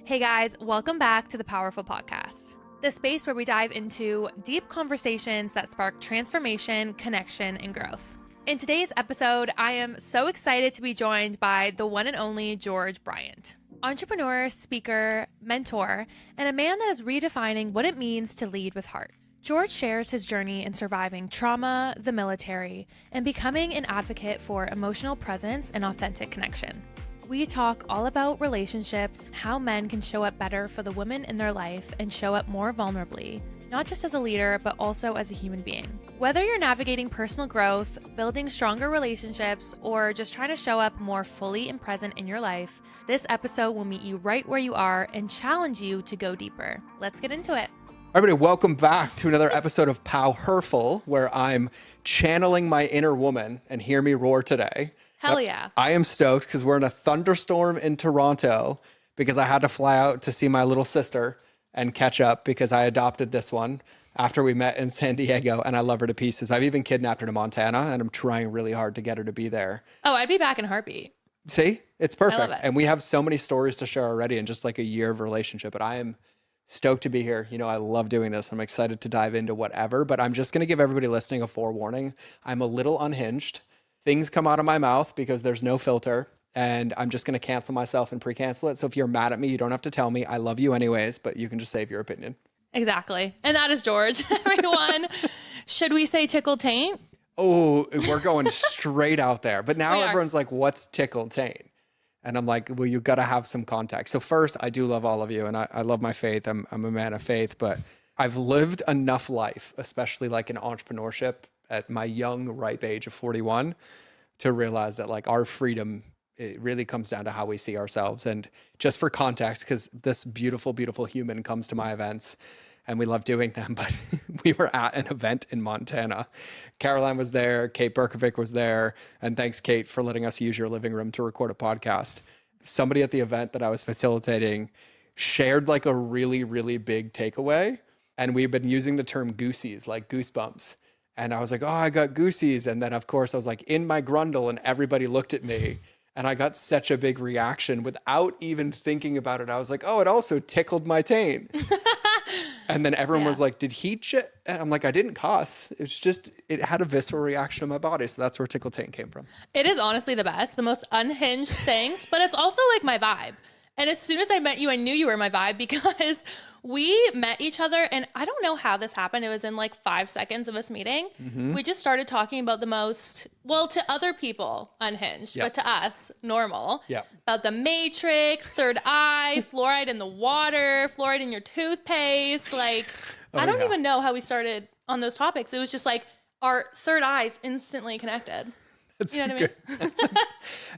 Hey guys, welcome back to the PowHerful podcast, the space where we dive into deep conversations that spark transformation, connection, and growth. In today's episode, I am so excited to be joined by the one and only George Bryant, entrepreneur, speaker, mentor, and a man that is redefining what it means to lead with heart. George shares his journey in surviving trauma, the military, and becoming an advocate for emotional presence and authentic connection. We talk all about relationships, how men can show up better for the women in their life and show up more vulnerably, not just as a leader, but also as a human being. Whether you're navigating personal growth, building stronger relationships, or just trying to show up more fully and present in your life, this episode will meet you right where you are and challenge you to go deeper. Let's get into it. Everybody, welcome back to another episode of PowHerful, where I'm channeling my inner woman and hear me roar today. Hell yeah. I am stoked because we're in a thunderstorm in Toronto because I had to fly out to see my little sister and catch up because I adopted this one after we met in San Diego, and I love her to pieces. I've even kidnapped her to Montana, and I'm trying really hard to get her to be there. Oh, I'd be back in a heartbeat. See? It's perfect. I love it. And we have so many stories to share already in just like a year of relationship, but I am stoked to be here. You know, I love doing this. I'm excited to dive into whatever, but I'm just going to give everybody listening a forewarning. I'm a little unhinged. Things come out of my mouth because there's no filter, and I'm just going to cancel myself and pre-cancel it. So if you're mad at me, you don't have to tell me. I love you anyways, but you can just save your opinion. Exactly. And that is George, everyone. Should we say tickle taint? Oh, we're going straight out there. But now We are. everyone's like, what's tickle taint? And I'm like, well, you got to have some context. So first, I do love all of you, and I love my faith. I'm a man of faith, but I've lived enough life, especially like in entrepreneurship at my young, ripe age of 41, to realize that like our freedom, it really comes down to how we see ourselves. And just for context, because this beautiful, beautiful human comes to my events and we love doing them, but we were at an event in Montana. Caroline was there, Kate Berkovic was there, and thanks, Kate, for letting us use your living room to record a podcast. Somebody at the event that I was facilitating shared like a really, really big takeaway, and we've been using the term goosies, like goosebumps. And I was like, oh, I got goosies. And then, of course, I was like, in my grundle, and everybody looked at me. And I got such a big reaction without even thinking about it. I was like, oh, it also tickled my taint. And then everyone was like, did he And I'm like, I didn't cuss. It's just, it had a visceral reaction in my body. So that's where tickle taint came from. It is honestly the best, the most unhinged things, but it's also like my vibe. And as soon as I met you, I knew you were my vibe because we met each other, and I don't know how this happened. It was in like 5 seconds of us meeting. Mm-hmm. We just started talking about the most, well, to other people, unhinged, but to us, normal. Yeah. About the Matrix, third eye, fluoride in the water, fluoride in your toothpaste. Like, I don't even know how we started on those topics. It was just like our third eyes instantly connected. That's, you know what I mean?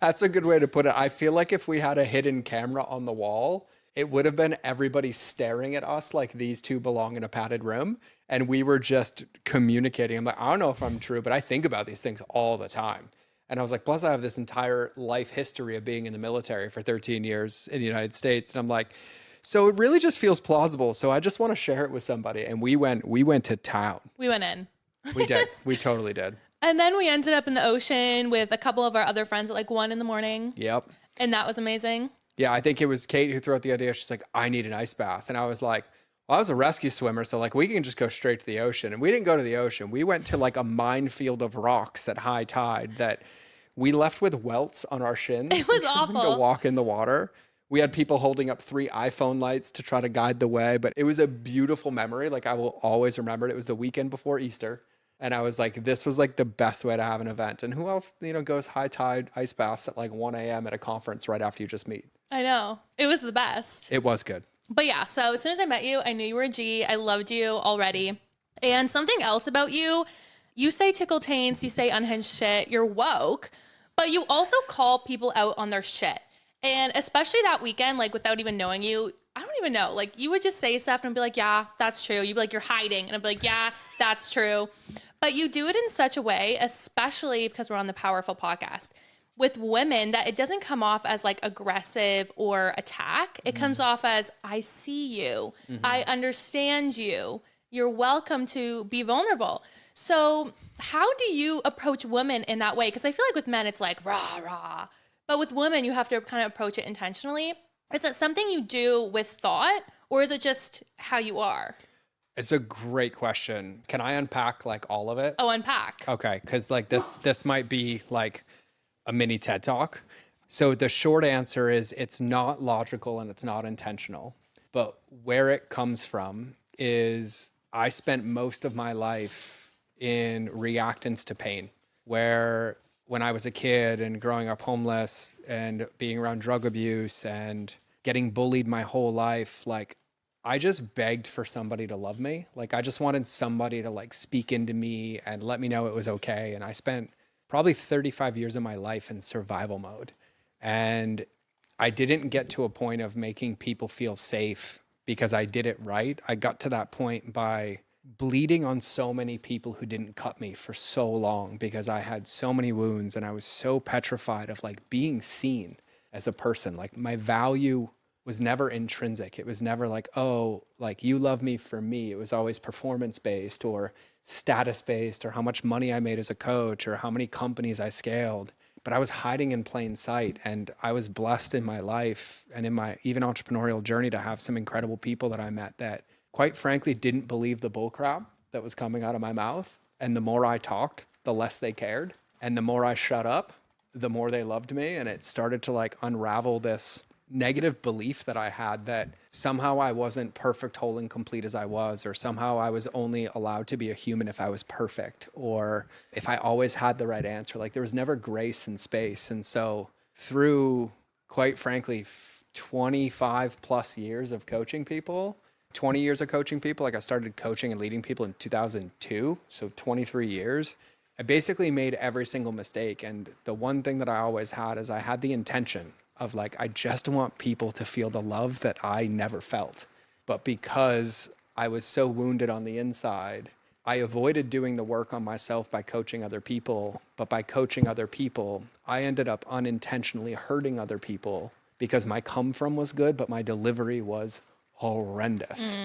That's a good way to put it. I feel like if we had a hidden camera on the wall, it would have been everybody staring at us like these two belong in a padded room. And we were just communicating. I'm like, I don't know if I'm true, but I think about these things all the time. And I was like, plus I have this entire life history of being in the military for 13 years in the United States. And I'm like, so it really just feels plausible. So I just want to share it with somebody. And we went to town. We went in. We did. We totally did. And then we ended up in the ocean with a couple of our other friends at like 1 a.m. Yep. And that was amazing. Yeah, I think it was Kate who threw out the idea. She's like, I need an ice bath. And I was like, well, I was a rescue swimmer, so like we can just go straight to the ocean. And we didn't go to the ocean. We went to like a minefield of rocks at high tide that we left with welts on our shins. It was awful. To walk in the water. We had people holding up 3 iPhone lights to try to guide the way. But it was a beautiful memory. Like I will always remember it. It was the weekend before Easter. And I was like, this was like the best way to have an event. And who else, goes high tide ice baths at like 1 a.m. at a conference right after you just meet? I know. It was the best. It was good. But yeah, so as soon as I met you, I knew you were a G. I loved you already. And something else about you, you say tickle taints, you say unhinged shit, you're woke, but you also call people out on their shit. And especially that weekend, like without even knowing you, I don't even know. Like you would just say stuff and be like, yeah, that's true. You'd be like, you're hiding. And I'd be like, yeah, that's true. But you do it in such a way, especially because we're on the PowHerful podcast, with women, that it doesn't come off as like aggressive or attack. It comes off as, I see you. I understand you. You're welcome to be vulnerable. So how do you approach women in that way? Because I feel like with men, it's like rah, rah. But with women, you have to kind of approach it intentionally. Is that something you do with thought, or is it just how you are? It's a great question. Can I unpack like all of it? Oh, unpack. Okay, because like this might be like a mini TED talk. So the short answer is it's not logical and it's not intentional. But where it comes from is I spent most of my life in reactance to pain, where when I was a kid and growing up homeless and being around drug abuse and getting bullied my whole life, like I just begged for somebody to love me. Like I just wanted somebody to like speak into me and let me know it was okay. And I spent probably 35 years of my life in survival mode. And I didn't get to a point of making people feel safe because I did it right. I got to that point by bleeding on so many people who didn't cut me for so long because I had so many wounds and I was so petrified of like being seen as a person. Like my value was never intrinsic. It was never like, oh, like you love me for me. It was always performance based or status based or how much money I made as a coach or how many companies I scaled. But I was hiding in plain sight. And I was blessed in my life and in my even entrepreneurial journey to have some incredible people that I met that quite frankly didn't believe the bullcrap that was coming out of my mouth. And the more I talked, the less they cared. And the more I shut up, the more they loved me. And it started to like unravel this negative belief that I had that somehow I wasn't perfect, whole, and complete as I was, or somehow I was only allowed to be a human if I was perfect, or if I always had the right answer. Like there was never grace in space. And so through, quite frankly, 25 plus years of coaching people, 20 years of coaching people, like I started coaching and leading people in 2002, so 23 years. I basically made every single mistake. And the one thing that I always had is I had the intention of like, I just want people to feel the love that I never felt. But because I was so wounded on the inside, I avoided doing the work on myself by coaching other people. But by coaching other people, I ended up unintentionally hurting other people because my come from was good, but my delivery was horrendous.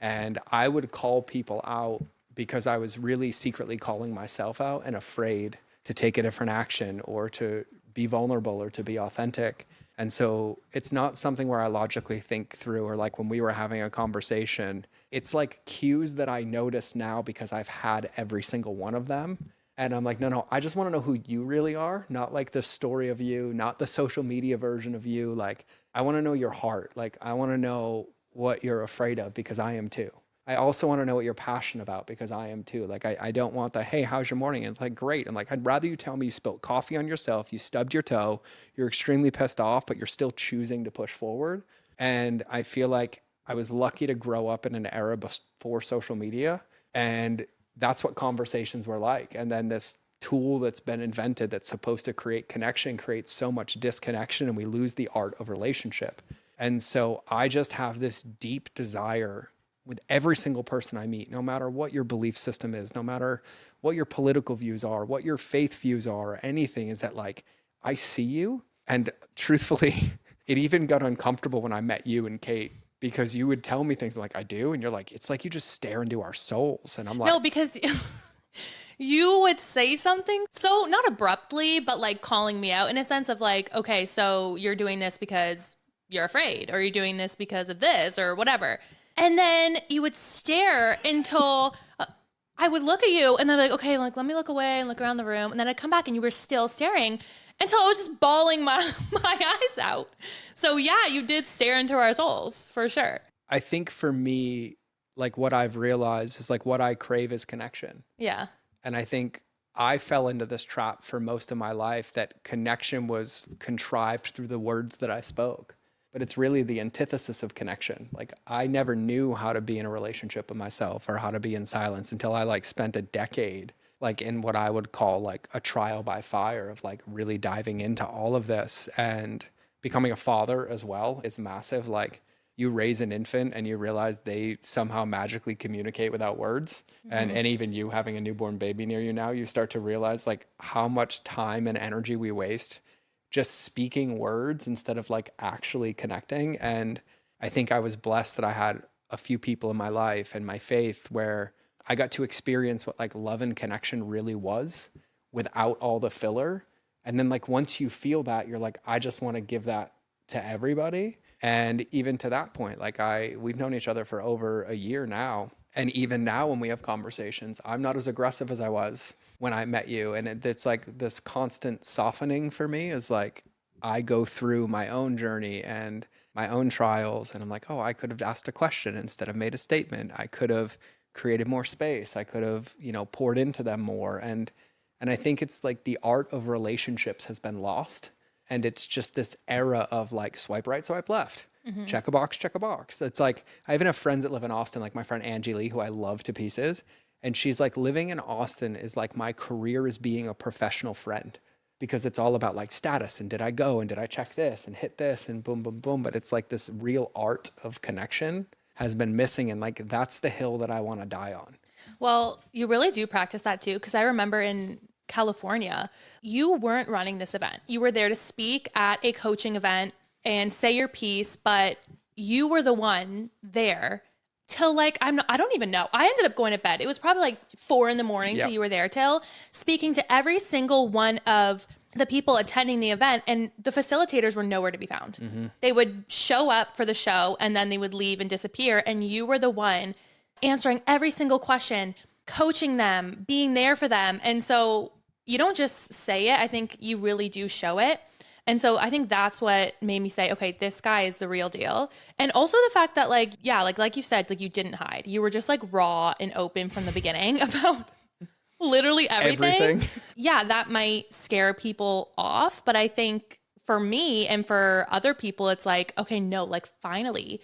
And I would call people out because I was really secretly calling myself out and afraid to take a different action or to be vulnerable or to be authentic. And so it's not something where I logically think through, or like when we were having a conversation, it's like cues that I notice now because I've had every single one of them. And I'm like, no, I just want to know who you really are, not like the story of you, not the social media version of you. Like, I want to know your heart. Like, I want to know what you're afraid of because I am too. I also want to know what you're passionate about because I am too. Like, I don't want the, hey, how's your morning? And it's like, great. I'm like, I'd rather you tell me you spilled coffee on yourself, you stubbed your toe, you're extremely pissed off, but you're still choosing to push forward. And I feel like I was lucky to grow up in an era before social media. And that's what conversations were like. And then this tool that's been invented that's supposed to create connection creates so much disconnection and we lose the art of relationship. And so I just have this deep desire with every single person I meet, no matter what your belief system is, no matter what your political views are, what your faith views are, or anything, is that like, I see you. And truthfully, it even got uncomfortable when I met you and Kate, because you would tell me things like, I do. And you're like, it's like you just stare into our souls. And I'm like, No, because you would say something so not abruptly, but like calling me out in a sense of like, okay, so you're doing this because you're afraid, or you're doing this because of this or whatever. And then you would stare until I would look at you and then like, okay, like let me look away and look around the room. And then I'd come back and you were still staring until I was just bawling my eyes out. So yeah, you did stare into our souls for sure. I think for me, like what I've realized is like what I crave is connection. Yeah. And I think I fell into this trap for most of my life that connection was contrived through the words that I spoke. But it's really the antithesis of connection. Like I never knew how to be in a relationship with myself or how to be in silence until I like spent a decade like in what I would call like a trial by fire of like really diving into all of this. And becoming a father as well is massive. Like you raise an infant and you realize they somehow magically communicate without words. And even you having a newborn baby near you now, you start to realize like how much time and energy we waste just speaking words instead of like actually connecting. And I think I was blessed that I had a few people in my life and my faith where I got to experience what like love and connection really was without all the filler. And then like once you feel that, you're like, I just want to give that to everybody. And even to that point, like we've known each other for over a year now. And even now when we have conversations, I'm not as aggressive as I was when I met you. And it's like this constant softening for me is like, I go through my own journey and my own trials. And I'm like, oh, I could have asked a question instead of made a statement. I could have created more space. I could have, poured into them more. And I think it's like the art of relationships has been lost. And it's just this era of like swipe right, swipe left, check a box, check a box. It's like, I even have friends that live in Austin, like my friend Angie Lee, who I love to pieces. And she's like, living in Austin is like my career as being a professional friend because it's all about like status and did I go and did I check this and hit this and boom, boom, boom. But it's like this real art of connection has been missing. And like, that's the hill that I want to die on. Well, you really do practice that too. Cause I remember in California, you weren't running this event. You were there to speak at a coaching event and say your piece, but you were the one there till like, I don't even know. I ended up going to bed. It was probably like 4 a.m. till you were there till speaking to every single one of the people attending the event, and the facilitators were nowhere to be found. They would show up for the show and then they would leave and disappear. And you were the one answering every single question, coaching them, being there for them. And so you don't just say it. I think you really do show it. And so I think that's what made me say, okay, this guy is the real deal. And also the fact that like you said, like you didn't hide. You were just like raw and open from the beginning about literally everything. Yeah, that might scare people off. But I think for me and for other people, it's like, okay, no, like finally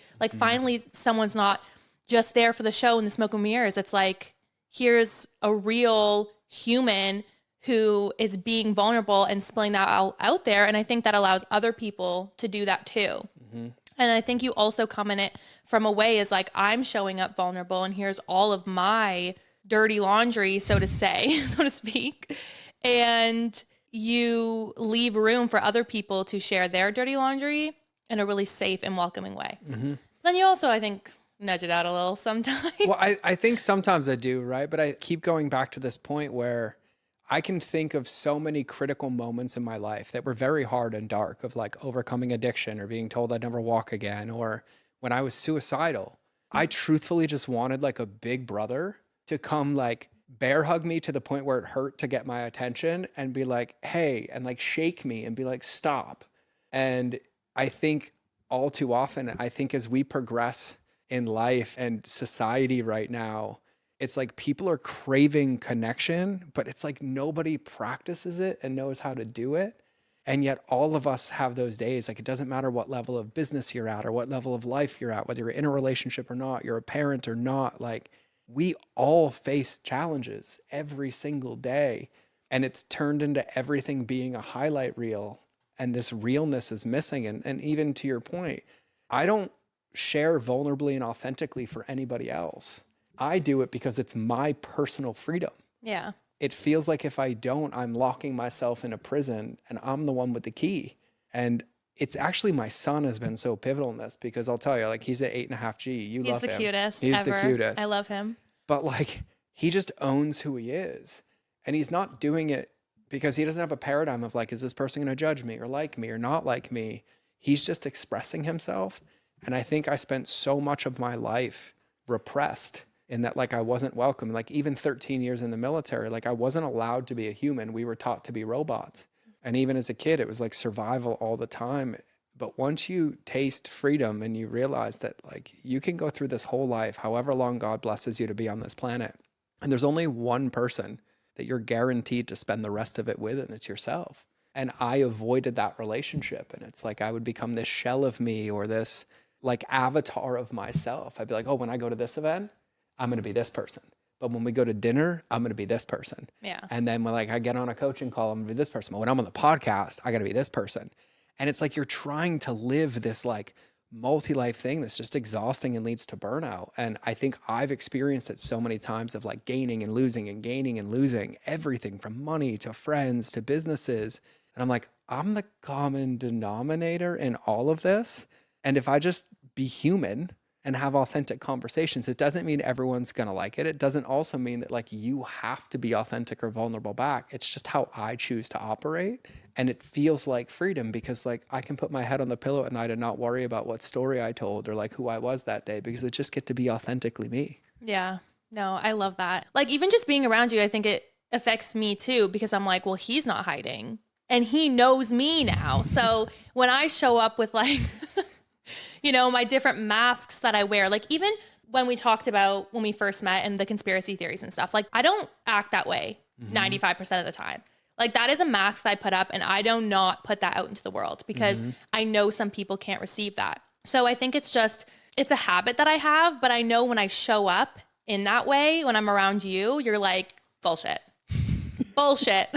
someone's not just there for the show and the smoke and mirrors. It's like, here's a real human who is being vulnerable and spilling that out there. And I think that allows other people to do that too. And I think you also come in it from a way is like, I'm showing up vulnerable and here's all of my dirty laundry, so to say, so to speak. And you leave room for other people to share their dirty laundry in a really safe and welcoming way. Then you also, I think, nudge it out a little sometimes. Well, I think sometimes I do, right? But I keep going back to this point where I can think of so many critical moments in my life that were very hard and dark, of like overcoming addiction or being told I'd never walk again, or when I was suicidal. I truthfully just wanted like a big brother to come like bear hug me to the point where it hurt to get my attention and be like, hey, and like shake me and be like, stop. And I think all too often, I think as we progress in life and society right now, it's like people are craving connection, but it's like nobody practices it and knows how to do it. And yet all of us have those days. Like it doesn't matter what level of business you're at or what level of life you're at, whether you're in a relationship or not, you're a parent or not, like we all face challenges every single day. And it's turned into everything being a highlight reel. And this realness is missing. And even to your point, I don't share vulnerably and authentically for anybody else. I do it because it's my personal freedom. Yeah. It feels like if I don't, I'm locking myself in a prison and I'm the one with the key. And it's actually my son has been so pivotal in this because I'll tell you, like he's at 8.5 G. He's love the him. cutest He's ever. the cutest. I love him. But like he just owns who he is. And he's not doing it because he doesn't have a paradigm of like, is this person going to judge me or like me or not like me? He's just expressing himself. And I think I spent so much of my life repressed in that, like I wasn't welcome. Like even 13 years in the military, like I wasn't allowed to be a human. We were taught to be robots. And even as a kid, it was like survival all the time. But once you taste freedom and you realize that like you can go through this whole life, however long God blesses you to be on this planet, and there's only one person that you're guaranteed to spend the rest of it with, and it's yourself. And I avoided that relationship. And it's like I would become this shell of me or this like avatar of myself. I'd be like, oh, when I go to this event, I'm going to be this person. But when we go to dinner, I'm going to be this person. Yeah. And then when like I get on a coaching call, I'm going to be this person. But when I'm on the podcast, I got to be this person. And it's like you're trying to live this like multi-life thing that's just exhausting and leads to burnout. And I think I've experienced it so many times of like gaining and losing everything from money to friends to businesses. And I'm like, I'm the common denominator in all of this. And if I just be human and have authentic conversations. It doesn't mean everyone's going to like it. It doesn't also mean that like you have to be authentic or vulnerable back. It's just how I choose to operate. And it feels like freedom because like I can put my head on the pillow at night and not worry about what story I told or like who I was that day because I just get to be authentically me. Yeah. No, I love that. Like even just being around you, I think it affects me too, because I'm like, well, he's not hiding and he knows me now. So when I show up with like, you know, my different masks that I wear, like even when we talked about when we first met and the conspiracy theories and stuff, like I don't act that way 95% of the time. Like that is a mask that I put up and I do not put that out into the world because I know some people can't receive that. So I think it's a habit that I have, but I know when I show up in that way, when I'm around you, you're like, bullshit. Bullshit.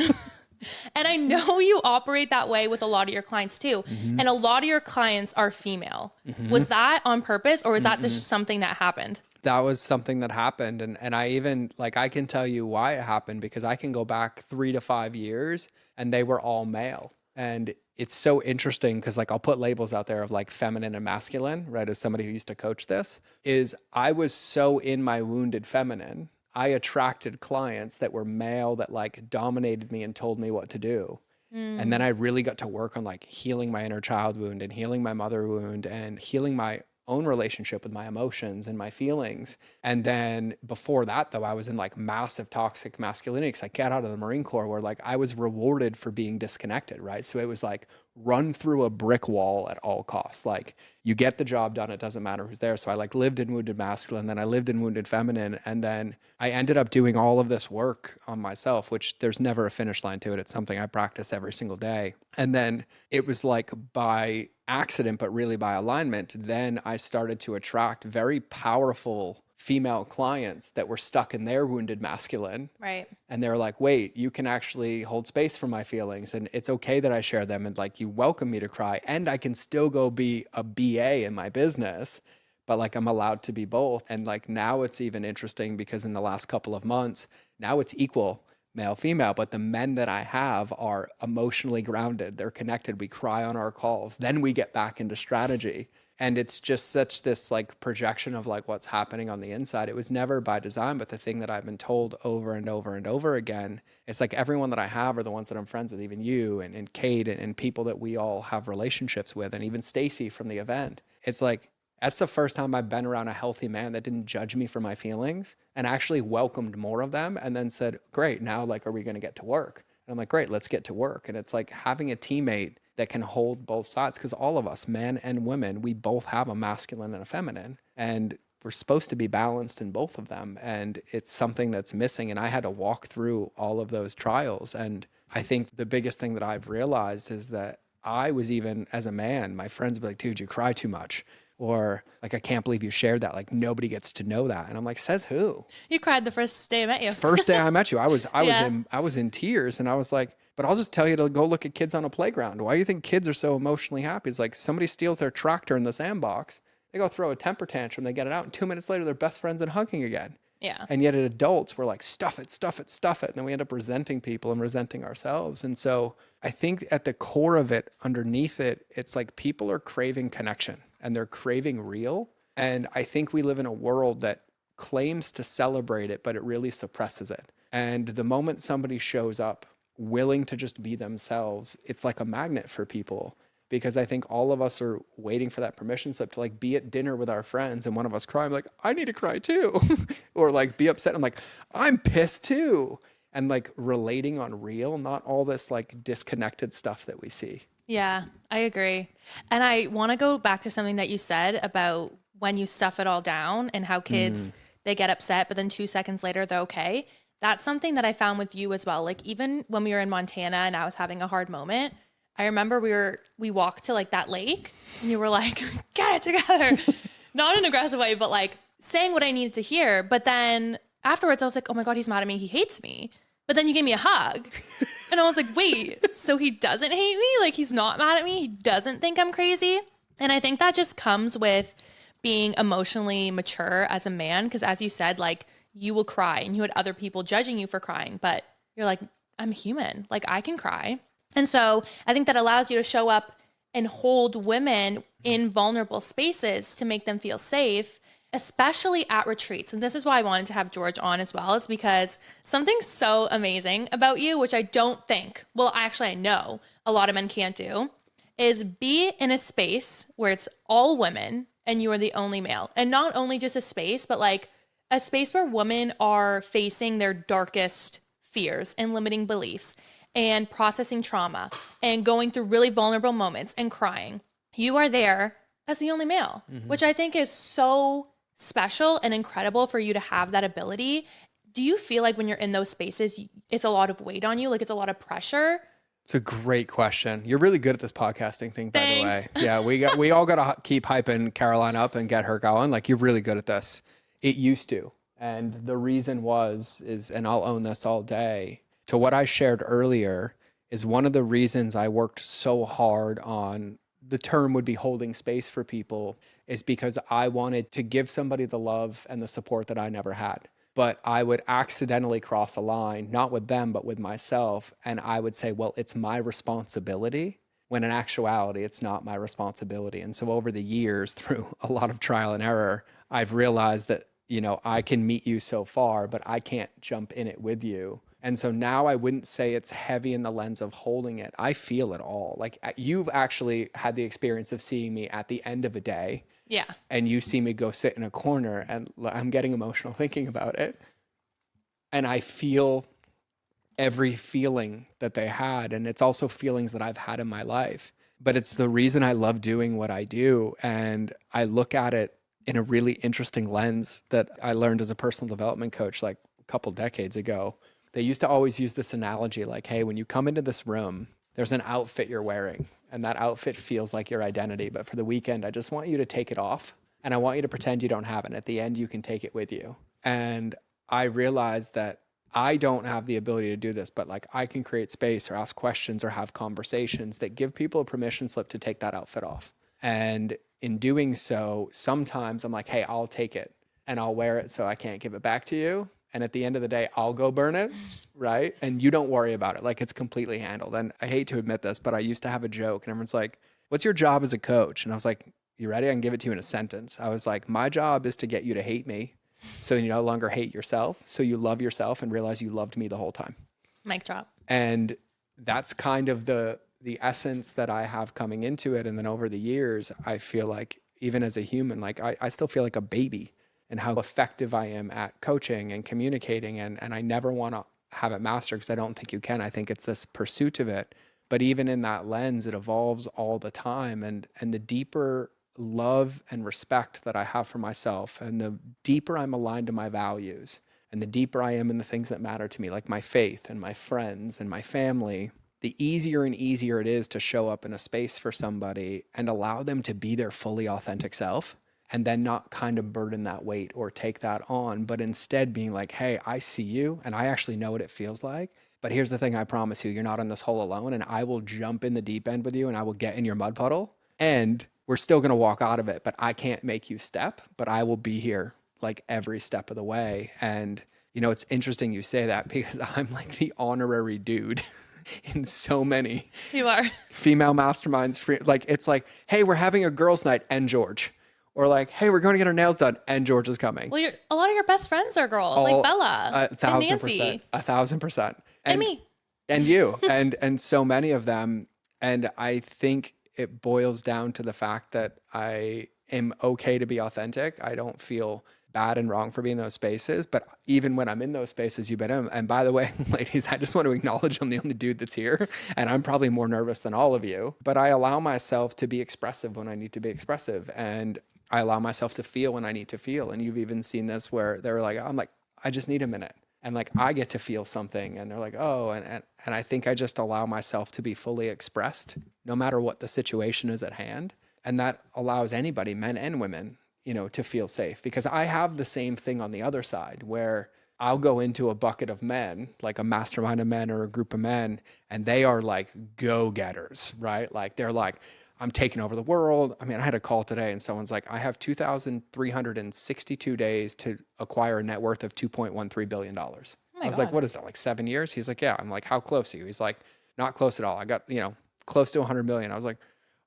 And I know you operate that way with a lot of your clients too. And a lot of your clients are female. Was that on purpose or was that just something that happened? That was something that happened. And I even like, I can tell you why it happened because I can go back 3 to 5 years and they were all male. And it's so interesting because like I'll put labels out there of like feminine and masculine, right? As somebody who used to coach this, is I was so in my wounded feminine, I attracted clients that were male that like dominated me and told me what to do. And then I really got to work on like healing my inner child wound and healing my mother wound and healing my own relationship with my emotions and my feelings. And then before that though, I was in like massive toxic masculinity because I got out of the Marine Corps where like I was rewarded for being disconnected, right? So it was like run through a brick wall at all costs. Like you get the job done, it doesn't matter who's there. So I like lived in wounded masculine, then I lived in wounded feminine. And then I ended up doing all of this work on myself, which there's never a finish line to it. It's something I practice every single day. And then it was like by accident, but really by alignment, then I started to attract very powerful female clients that were stuck in their wounded masculine. Right. And they're like, wait, you can actually hold space for my feelings. And it's okay that I share them. And like, you welcome me to cry. And I can still go be a BA in my business, but like, I'm allowed to be both. And like, now it's even interesting because in the last couple of months, now it's equal male, female, but the men that I have are emotionally grounded. They're connected. We cry on our calls. Then we get back into strategy. And it's just such this like projection of like what's happening on the inside. It was never by design, but the thing that I've been told over and over and over again, it's like everyone that I have are the ones that I'm friends with, even you and Kate and people that we all have relationships with, and even Stacy from the event. It's like, that's the first time I've been around a healthy man that didn't judge me for my feelings and actually welcomed more of them and then said, great, now like, are we going to get to work? And I'm like, great, let's get to work. And it's like having a teammate that can hold both sides because all of us, men and women, we both have a masculine and a feminine and we're supposed to be balanced in both of them. And it's something that's missing. And I had to walk through all of those trials. And I think the biggest thing that I've realized is that I was even as a man, my friends would be like, dude, you cry too much. Or like, I can't believe you shared that. Like nobody gets to know that. And I'm like, says who? You cried the first day I met you. First day I met you, I was in tears and I was like, but I'll just tell you to go look at kids on a playground. Why do you think kids are so emotionally happy? It's like somebody steals their tractor in the sandbox. They go throw a temper tantrum. They get it out. And 2 minutes later, they're best friends and hugging again. Yeah. And yet at adults, we're like, stuff it, stuff it, stuff it. And then we end up resenting people and resenting ourselves. And so I think at the core of it, underneath it, it's like people are craving connection and they're craving real. And I think we live in a world that claims to celebrate it, but it really suppresses it. And the moment somebody shows up willing to just be themselves, it's like a magnet for people. Because I think all of us are waiting for that permission slip to like be at dinner with our friends and one of us cry. I'm like, I need to cry too. Or like be upset. I'm like, I'm pissed too. And like relating on real, not all this like disconnected stuff that we see. Yeah, I agree. And I want to go back to something that you said about when you stuff it all down and how kids, they get upset, but then 2 seconds later, they're okay. That's something that I found with you as well. Like even when we were in Montana and I was having a hard moment, I remember we walked to like that lake and you were like, get it together. Not in an aggressive way, but like saying what I needed to hear. But then afterwards I was like, oh my God, he's mad at me. He hates me. But then you gave me a hug and I was like, wait, so he doesn't hate me? Like he's not mad at me. He doesn't think I'm crazy. And I think that just comes with being emotionally mature as a man. Cause as you said, like you will cry and you had other people judging you for crying, but you're like, I'm human. Like I can cry. And so I think that allows you to show up and hold women in vulnerable spaces to make them feel safe, especially at retreats. And this is why I wanted to have George on as well, is because something so amazing about you, which I don't think, well, actually I know a lot of men can't do, is be in a space where it's all women and you are the only male. And not only just a space, but like a space where women are facing their darkest fears and limiting beliefs and processing trauma and going through really vulnerable moments and crying. You are there as the only male, which I think is so special and incredible for you to have that ability. Do you feel like when you're in those spaces, it's a lot of weight on you? Like it's a lot of pressure? It's a great question. You're really good at this podcasting thing, by Thanks. the way. Yeah, we all got to keep hyping Caroline up and get her going. Like you're really good at this. It used to. And the reason is, and I'll own this all day, to what I shared earlier, is one of the reasons I worked so hard on the term would be holding space for people is because I wanted to give somebody the love and the support that I never had. But I would accidentally cross a line, not with them, but with myself. And I would say, well, it's my responsibility, when in actuality, it's not my responsibility. And so over the years, through a lot of trial and error, I've realized that, I can meet you so far, but I can't jump in it with you. And so now I wouldn't say it's heavy in the lens of holding it. I feel it all. Like you've actually had the experience of seeing me at the end of a day. Yeah. And you see me go sit in a corner and I'm getting emotional thinking about it. And I feel every feeling that they had. And it's also feelings that I've had in my life. But it's the reason I love doing what I do. And I look at it in a really interesting lens that I learned as a personal development coach like a couple decades ago. They used to always use this analogy like, hey, when you come into this room, there's an outfit you're wearing. And that outfit feels like your identity. But for the weekend, I just want you to take it off. And I want you to pretend you don't have it. At the end, you can take it with you. And I realized that I don't have the ability to do this, but like I can create space or ask questions or have conversations that give people a permission slip to take that outfit off. And in doing so, sometimes I'm like, hey, I'll take it and I'll wear it so I can't give it back to you. And at the end of the day, I'll go burn it, right? And you don't worry about it. Like it's completely handled. And I hate to admit this, but I used to have a joke and everyone's like, what's your job as a coach? And I was like, you ready? I can give it to you in a sentence. I was like, my job is to get you to hate me so you no longer hate yourself. So you love yourself and realize you loved me the whole time. Mic drop. And that's kind of the essence that I have coming into it. And then over the years, I feel like even as a human, like I still feel like a baby and how effective I am at coaching and communicating. And I never want to have it mastered because I don't think you can. I think it's this pursuit of it. But even in that lens, it evolves all the time. And the deeper love and respect that I have for myself and the deeper I'm aligned to my values and the deeper I am in the things that matter to me, like my faith and my friends and my family, the easier and easier it is to show up in a space for somebody and allow them to be their fully authentic self and then not kind of burden that weight or take that on, but instead being like, hey, I see you and I actually know what it feels like. But here's the thing, I promise you, you're not in this hole alone and I will jump in the deep end with you and I will get in your mud puddle and we're still going to walk out of it, but I can't make you step, but I will be here like every step of the way. And, it's interesting you say that because I'm like the honorary dude in so many You are. female masterminds. Like, it's like, hey, we're having a girls' night and George. Or like, hey, we're going to get our nails done and George is coming. Well, a lot of your best friends are girls, like Bella and Nancy. 1,000%. And me. And you. and so many of them. And I think it boils down to the fact that I am okay to be authentic. I don't feel bad and wrong for being in those spaces. But even when I'm in those spaces, you've been in them. And by the way, ladies, I just want to acknowledge I'm the only dude that's here. And I'm probably more nervous than all of you. But I allow myself to be expressive when I need to be expressive. And I allow myself to feel when I need to feel. And you've even seen this where they're like, I'm like, I just need a minute. And like, I get to feel something and they're like, oh, and I think I just allow myself to be fully expressed no matter what the situation is at hand. And that allows anybody, men and women, to feel safe because I have the same thing on the other side where I'll go into a bucket of men, like a mastermind of men or a group of men, and they are like go-getters, right? Like they're like, I'm taking over the world. I mean, I had a call today and someone's like, I have 2,362 days to acquire a net worth of $2.13 billion. I was like, what is that, like 7 years? He's like, yeah. I'm like, how close are you? He's like, not close at all. I got, close to 100 million. I was like,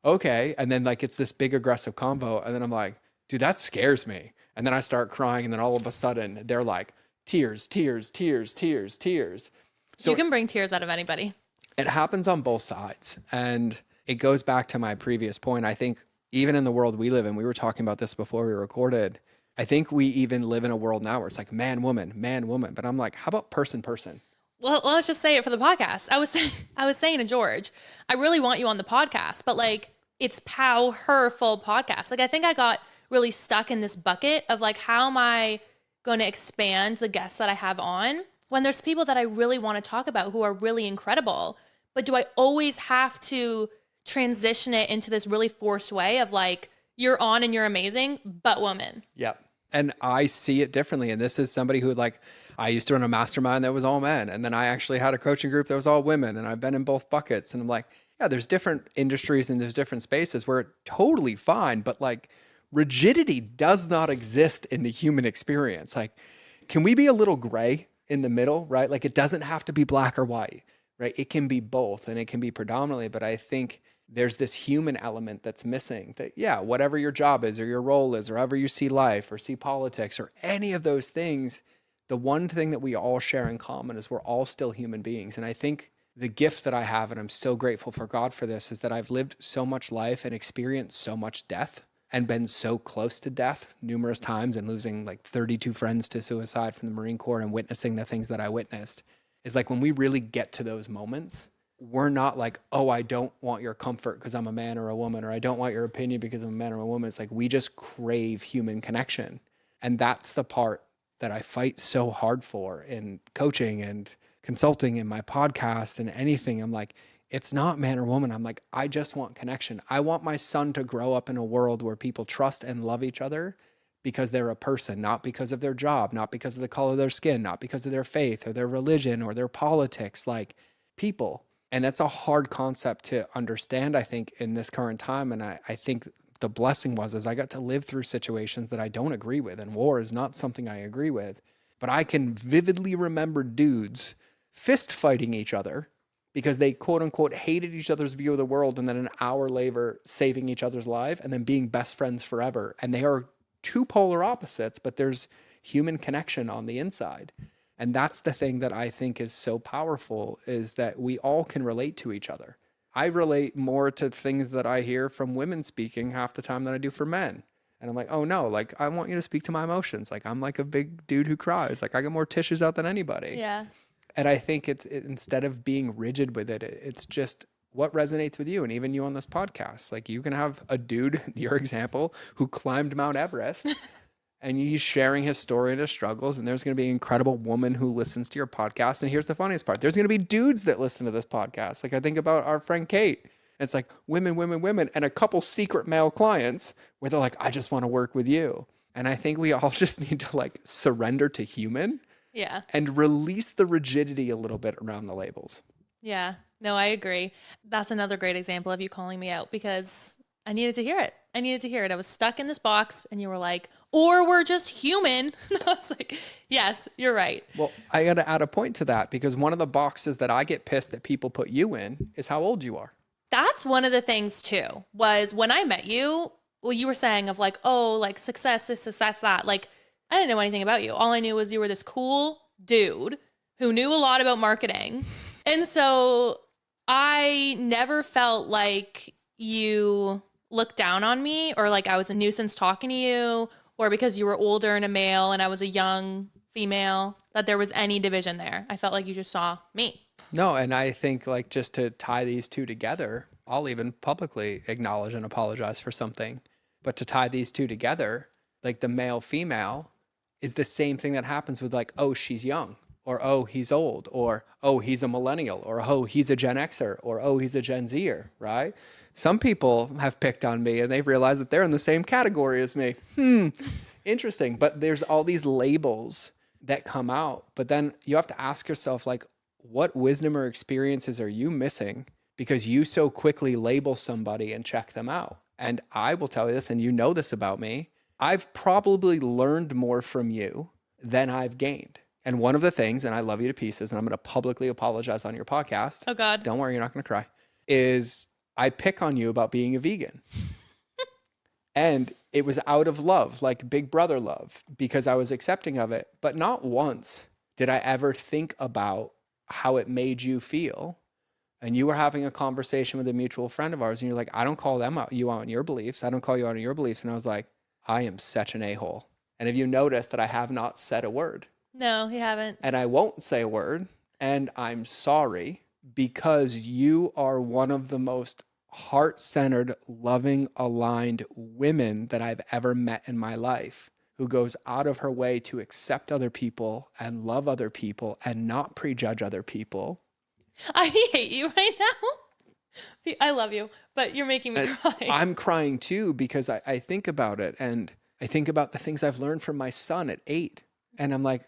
okay. And then like, it's this big aggressive convo. And then I'm like, dude, that scares me. And then I start crying. And then all of a sudden they're like tears, tears, tears, tears, tears. You So can bring tears out of anybody. it happens on both sides. And it goes back to my previous point. I think even in the world we live in, we were talking about this before we recorded. I think we even live in a world now where it's like man, woman, man, woman. But I'm like, how about person, person? Well, let's just say it for the podcast. I was saying to George, I really want you on the podcast, but like it's PowHerful podcast. Like I think I got really stuck in this bucket of like, how am I going to expand the guests that I have on when there's people that I really want to talk about who are really incredible, but do I always have to transition it into this really forced way of like, you're on and you're amazing, but woman. Yep. And I see it differently. And this is somebody who like, I used to run a mastermind that was all men. And then I actually had a coaching group that was all women. And I've been in both buckets. And I'm like, yeah, there's different industries and there's different spaces where it's totally fine. But like rigidity does not exist in the human experience. Like, can we be a little gray in the middle, right? Like it doesn't have to be black or white, right? It can be both and it can be predominantly. But I think there's this human element that's missing that, yeah, whatever your job is or your role is, or however you see life or see politics or any of those things, the one thing that we all share in common is we're all still human beings. And I think the gift that I have, and I'm so grateful for God for this, is that I've lived so much life and experienced so much death and been so close to death numerous times and losing like 32 friends to suicide from the Marine Corps and witnessing the things that I witnessed. Is like when we really get to those moments, we're not like, oh, I don't want your comfort because I'm a man or a woman, or I don't want your opinion because I'm a man or a woman. It's like we just crave human connection. And that's the part that I fight so hard for in coaching and consulting in my podcast and anything. I'm like, it's not man or woman. I'm like, I just want connection. I want my son to grow up in a world where people trust and love each other because they're a person, not because of their job, not because of the color of their skin, not because of their faith or their religion or their politics, like people. And that's a hard concept to understand, I think, in this current time. And I think the blessing is I got to live through situations that I don't agree with. And war is not something I agree with. But I can vividly remember dudes fist fighting each other because they quote unquote hated each other's view of the world. And then an hour later, saving each other's life and then being best friends forever. And they are two polar opposites, but there's human connection on the inside. And that's the thing that I think is so powerful, is that we all can relate to each other. I relate more to things that I hear from women speaking half the time than I do for men. And I'm like, oh no, like I want you to speak to my emotions. Like I'm like a big dude who cries. Like I get more tissues out than anybody. Yeah. And I think instead of being rigid with it, it's just what resonates with you. And even you on this podcast, like you can have a dude, your example, who climbed Mount Everest and he's sharing his story and his struggles. And there's going to be an incredible woman who listens to your podcast. And here's the funniest part. There's going to be dudes that listen to this podcast. Like I think about our friend Kate. It's like women, women, women, and a couple secret male clients where they're like, I just want to work with you. And I think we all just need to like surrender to human. Yeah. And release the rigidity a little bit around the labels. Yeah. No, I agree. That's another great example of you calling me out because I needed to hear it. I was stuck in this box and you were like, or we're just human. And I was like, yes, you're right. Well, I got to add a point to that because one of the boxes that I get pissed that people put you in is how old you are. That's one of the things too, was when I met you, well, you were saying of like, oh, like success, this, success, that. Like, I didn't know anything about you. All I knew was you were this cool dude who knew a lot about marketing. And so I never felt like you looked down on me or like I was a nuisance talking to you or because you were older and a male and I was a young female, that there was any division there. I felt like you just saw me. No, and I think like just to tie these two together, I'll even publicly acknowledge and apologize for something. But to tie these two together, like the male female is the same thing that happens with like, oh, she's young, or oh, he's old, or oh, he's a millennial, or oh, he's a Gen Xer, or oh, he's a Gen Zer, right? Some people have picked on me and they've realized that they're in the same category as me. Interesting. But there's all these labels that come out. But then you have to ask yourself, like, what wisdom or experiences are you missing because you so quickly label somebody and check them out? And I will tell you this, and you know this about me, I've probably learned more from you than I've gained. And one of the things, and I love you to pieces, and I'm going to publicly apologize on your podcast. Oh God. Don't worry, you're not going to cry, is I pick on you about being a vegan. And it was out of love, like big brother love, because I was accepting of it. But not once did I ever think about how it made you feel. And you were having a conversation with a mutual friend of ours, and you're like, I don't call them out, you out on your beliefs. I don't call you out on your beliefs. And I was like, I am such an a-hole. And have you noticed that I have not said a word? No, you haven't. And I won't say a word. And I'm sorry, because you are one of the most heart-centered, loving, aligned women that I've ever met in my life, who goes out of her way to accept other people and love other people and not prejudge other people. I hate you right now. I love you, but you're making me cry. I'm crying too, because I think about it, and I think about the things I've learned from my son at 8. And I'm like,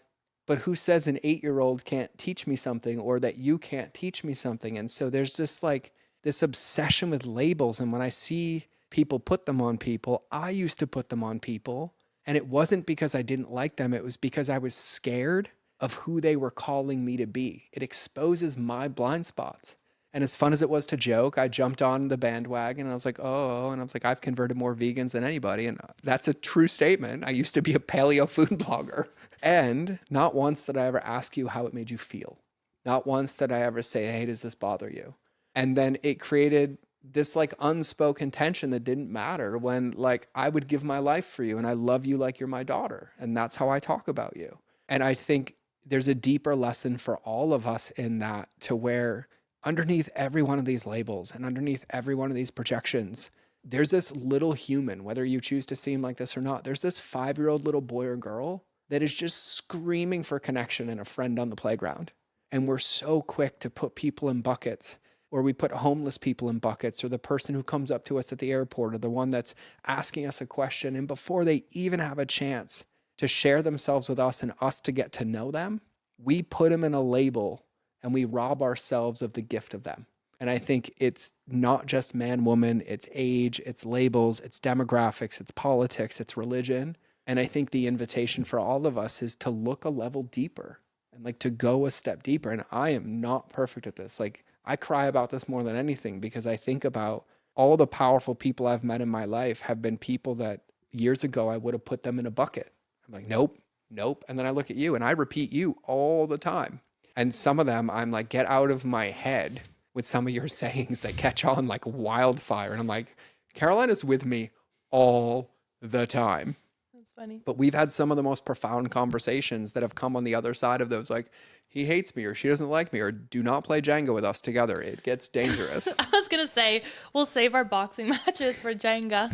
but who says an 8-year-old can't teach me something, or that you can't teach me something? And so there's just like this obsession with labels. And when I see people put them on people, I used to put them on people. And it wasn't because I didn't like them. It was because I was scared of who they were calling me to be. It exposes my blind spots. And as fun as it was to joke, I jumped on the bandwagon and I was like, oh, and I was like, I've converted more vegans than anybody. And that's a true statement. I used to be a paleo food blogger. And not once did I ever ask you how it made you feel. Not once did I ever say, hey, does this bother you? And then it created this like unspoken tension that didn't matter, when like I would give my life for you and I love you like you're my daughter. And that's how I talk about you. And I think there's a deeper lesson for all of us in that, to where underneath every one of these labels and underneath every one of these projections, there's this little human, whether you choose to see him like this or not. There's this 5-year-old little boy or girl that is just screaming for connection and a friend on the playground. And we're so quick to put people in buckets, or we put homeless people in buckets, or the person who comes up to us at the airport, or the one that's asking us a question. And before they even have a chance to share themselves with us and us to get to know them, we put them in a label and we rob ourselves of the gift of them. And I think it's not just man, woman, it's age, it's labels, it's demographics, it's politics, it's religion. And I think the invitation for all of us is to look a level deeper and like to go a step deeper. And I am not perfect at this. Like, I cry about this more than anything, because I think about all the powerful people I've met in my life have been people that years ago I would have put them in a bucket. I'm like, nope, nope. And then I look at you and I repeat you all the time. And some of them I'm like, get out of my head with some of your sayings that catch on like wildfire. And I'm like, Caroline is with me all the time. That's funny. But we've had some of the most profound conversations that have come on the other side of those, like, he hates me, or she doesn't like me, or do not play Jenga with us together. It gets dangerous. I was going to say, we'll save our boxing matches for Jenga.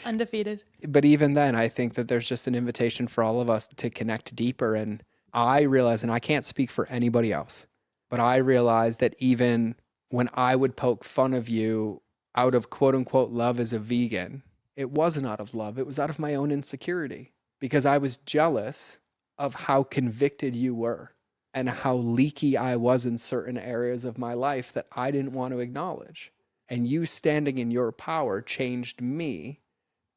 Undefeated. But even then, I think that there's just an invitation for all of us to connect deeper. And I realize, and I can't speak for anybody else, but I realize that even when I would poke fun of you out of quote unquote love as a vegan, it wasn't out of love. It was out of my own insecurity, because I was jealous of how convicted you were and how leaky I was in certain areas of my life that I didn't want to acknowledge. And you standing in your power changed me,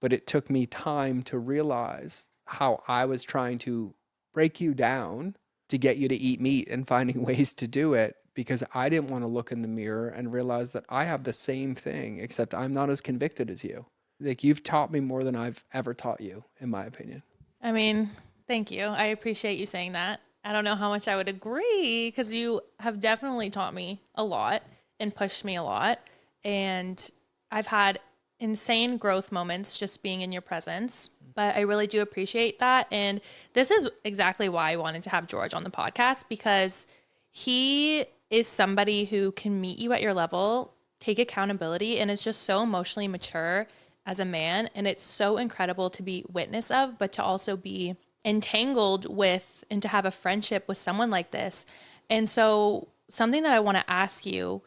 but it took me time to realize how I was trying to break you down to get you to eat meat and finding ways to do it, because I didn't want to look in the mirror and realize that I have the same thing, except I'm not as convicted as you. Like, you've taught me more than I've ever taught you, in my opinion. I mean, thank you. I appreciate you saying that. I don't know how much I would agree, because you have definitely taught me a lot and pushed me a lot. And I've had insane growth moments just being in your presence. But I really do appreciate that. And this is exactly why I wanted to have George on the podcast, because he is somebody who can meet you at your level, take accountability, and is just so emotionally mature as a man. And it's so incredible to be witness of, but to also be entangled with and to have a friendship with someone like this. And so something that I want to ask you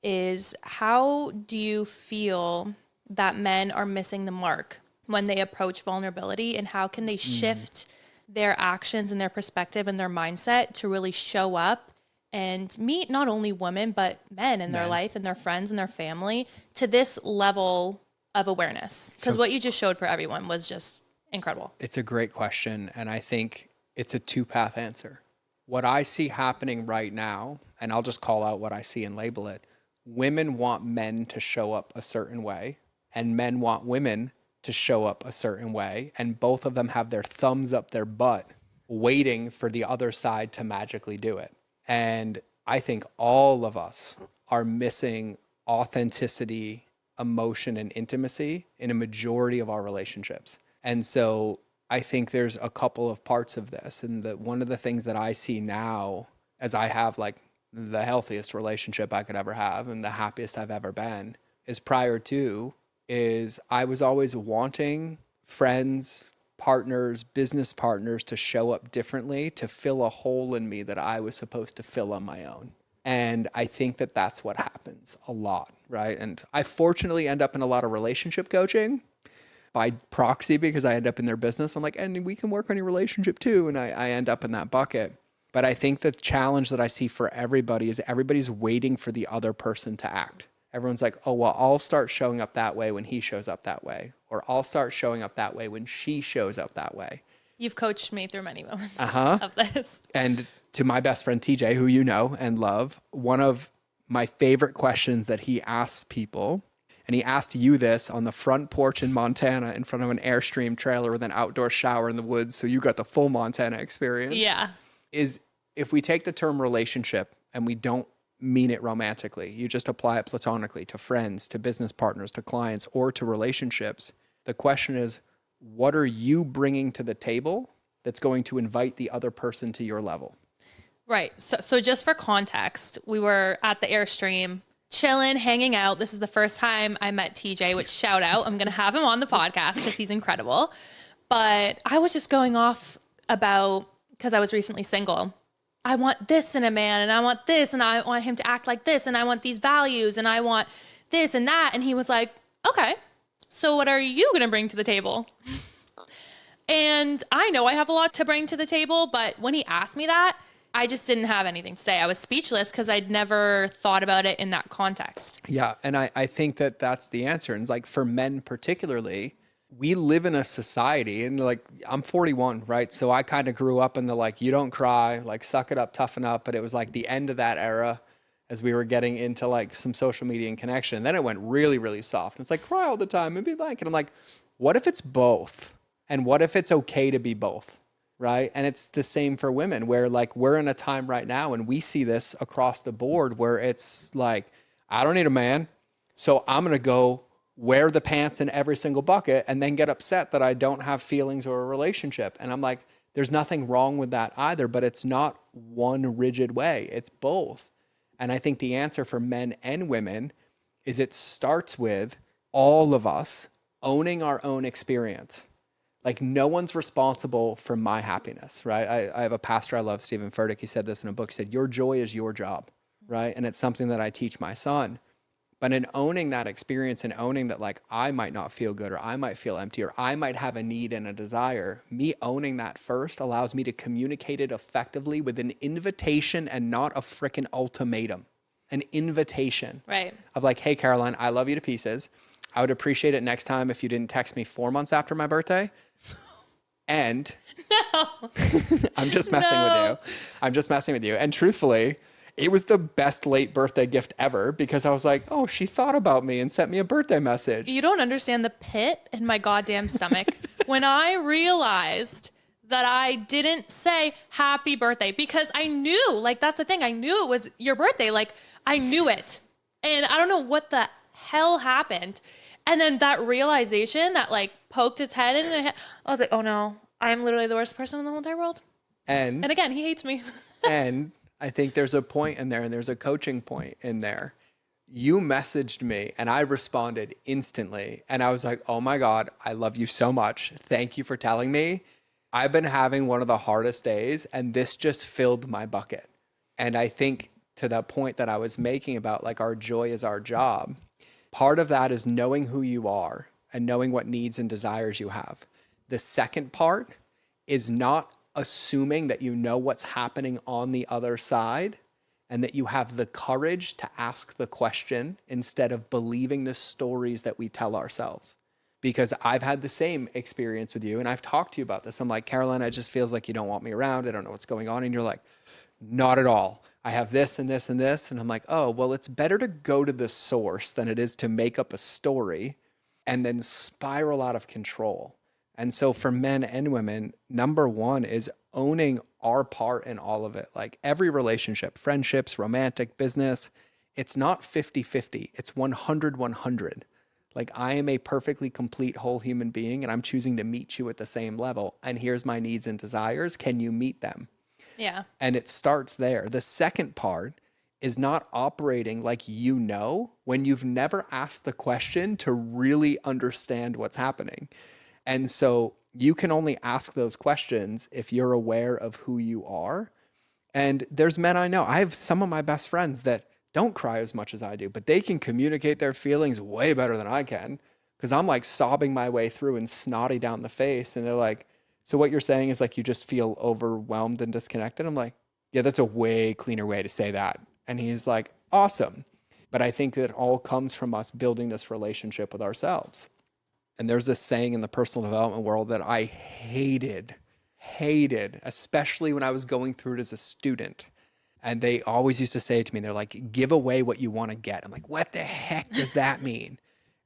is, how do you feel that men are missing the mark when they approach vulnerability, and how can they shift their actions and their perspective and their mindset to really show up and meet not only women, but men in their life and their friends and their family to this level of awareness? Because what you just showed for everyone was just incredible. It's a great question. And I think it's a 2-path answer. What I see happening right now, and I'll just call out what I see and label it. women want men to show up a certain way, and men want women to show up a certain way. And both of them have their thumbs up their butt waiting for the other side to magically do it. And I think all of us are missing authenticity, emotion, and intimacy in a majority of our relationships. And so I think there's a couple of parts of this. And one of the things that I see now, as I have like the healthiest relationship I could ever have and the happiest I've ever been, is prior to, is I was always wanting friends, partners, business partners to show up differently to fill a hole in me that I was supposed to fill on my own. And I think that that's what happens a lot, right? And I fortunately end up in a lot of relationship coaching by proxy because I end up in their business. I'm like, and we can work on your relationship too. And I end up in that bucket. But I think the challenge that I see for everybody is everybody's waiting for the other person to act. Everyone's like, oh, well, I'll start showing up that way when he shows up that way. Or I'll start showing up that way when she shows up that way. You've coached me through many moments of this. And to my best friend, TJ, who you know and love, one of my favorite questions that he asks people, and he asked you this on the front porch in Montana in front of an Airstream trailer with an outdoor shower in the woods, so you got the full Montana experience. Yeah. Is if we take the term relationship and we don't mean it romantically, you just apply it platonically to friends, to business partners, to clients, or to relationships. The question is, what are you bringing to the table that's going to invite the other person to your level? Right. So just for context, we were at the Airstream chilling, hanging out. This is the first time I met TJ, which shout out, I'm going to have him on the podcast because he's incredible. But I was just going off about, because I was recently single, I want this in a man, and I want this, and I want him to act like this, and I want these values, and I want this and that. And he was like, okay, so what are you going to bring to the table? And I know I have a lot to bring to the table, but when he asked me that, I just didn't have anything to say. I was speechless because I'd never thought about it in that context. Yeah. And I think that that's the answer. And it's like for men particularly, we live in a society, and like, I'm 41, right? So I kind of grew up in the, like, you don't cry, like, suck it up, toughen up. But it was like the end of that era as we were getting into like some social media and connection. And then it went really, really soft. And it's like, cry all the time and be like, and I'm like, what if it's both? And what if it's okay to be both? Right. And it's the same for women, where like we're in a time right now and we see this across the board where it's like, I don't need a man, so I'm going to go wear the pants in every single bucket and then get upset that I don't have feelings or a relationship. And I'm like, there's nothing wrong with that either, but it's not one rigid way. It's both. And I think the answer for men and women is it starts with all of us owning our own experience. Like, no one's responsible for my happiness, right? I have a pastor I love, Stephen Furtick. He said this in a book. He said, your joy is your job, right? And it's something that I teach my son. But in owning that experience and owning that, like, I might not feel good, or I might feel empty, or I might have a need and a desire, me owning that first allows me to communicate it effectively with an invitation and not a freaking ultimatum. An invitation. Right. Of like, hey, Caroline, I love you to pieces. I would appreciate it next time if you didn't text me 4 months after my birthday. And No. I'm just messing with you. I'm just messing with you. And truthfully, it was the best late birthday gift ever, because I was like, oh, she thought about me and sent me a birthday message. You don't understand the pit in my goddamn stomach when I realized that I didn't say happy birthday, because I knew, like, that's the thing. I knew it was your birthday. Like, I knew it. And I don't know what the hell happened. And then that realization that like poked its head in, and I was like, oh no, I'm literally the worst person in the whole entire world. And again, he hates me. And I think there's a point in there, and there's a coaching point in there. You messaged me and I responded instantly. And I was like, oh my God, I love you so much. Thank you for telling me. I've been having one of the hardest days, and this just filled my bucket. And I think to that point that I was making about like our joy is our job, part of that is knowing who you are and knowing what needs and desires you have. The second part is not assuming that you know what's happening on the other side, and that you have the courage to ask the question instead of believing the stories that we tell ourselves. Because I've had the same experience with you, and I've talked to you about this. I'm like, Caroline, it just feels like you don't want me around. I don't know what's going on. And you're like, not at all. I have this and this and this. And I'm like, oh, well, it's better to go to the source than it is to make up a story and then spiral out of control. And so for men and women, number one is owning our part in all of it. Like every relationship, friendships, romantic, business, it's not 50-50. It's 100-100. Like I am a perfectly complete whole human being and I'm choosing to meet you at the same level. And here's my needs and desires. Can you meet them? Yeah. And it starts there. The second part is not operating like you know when you've never asked the question to really understand what's happening. And so you can only ask those questions if you're aware of who you are. And there's men I know. I have some of my best friends that don't cry as much as I do, but they can communicate their feelings way better than I can because I'm like sobbing my way through and snotty down the face. And they're like, so what you're saying is like you just feel overwhelmed and disconnected? I'm like, yeah, that's a way cleaner way to say that. And he's like, awesome. But I think that it all comes from us building this relationship with ourselves. And there's this saying in the personal development world that I hated, especially when I was going through it as a student. And they always used to say it to me, they're like, give away what you want to get. I'm like, what the heck does that mean?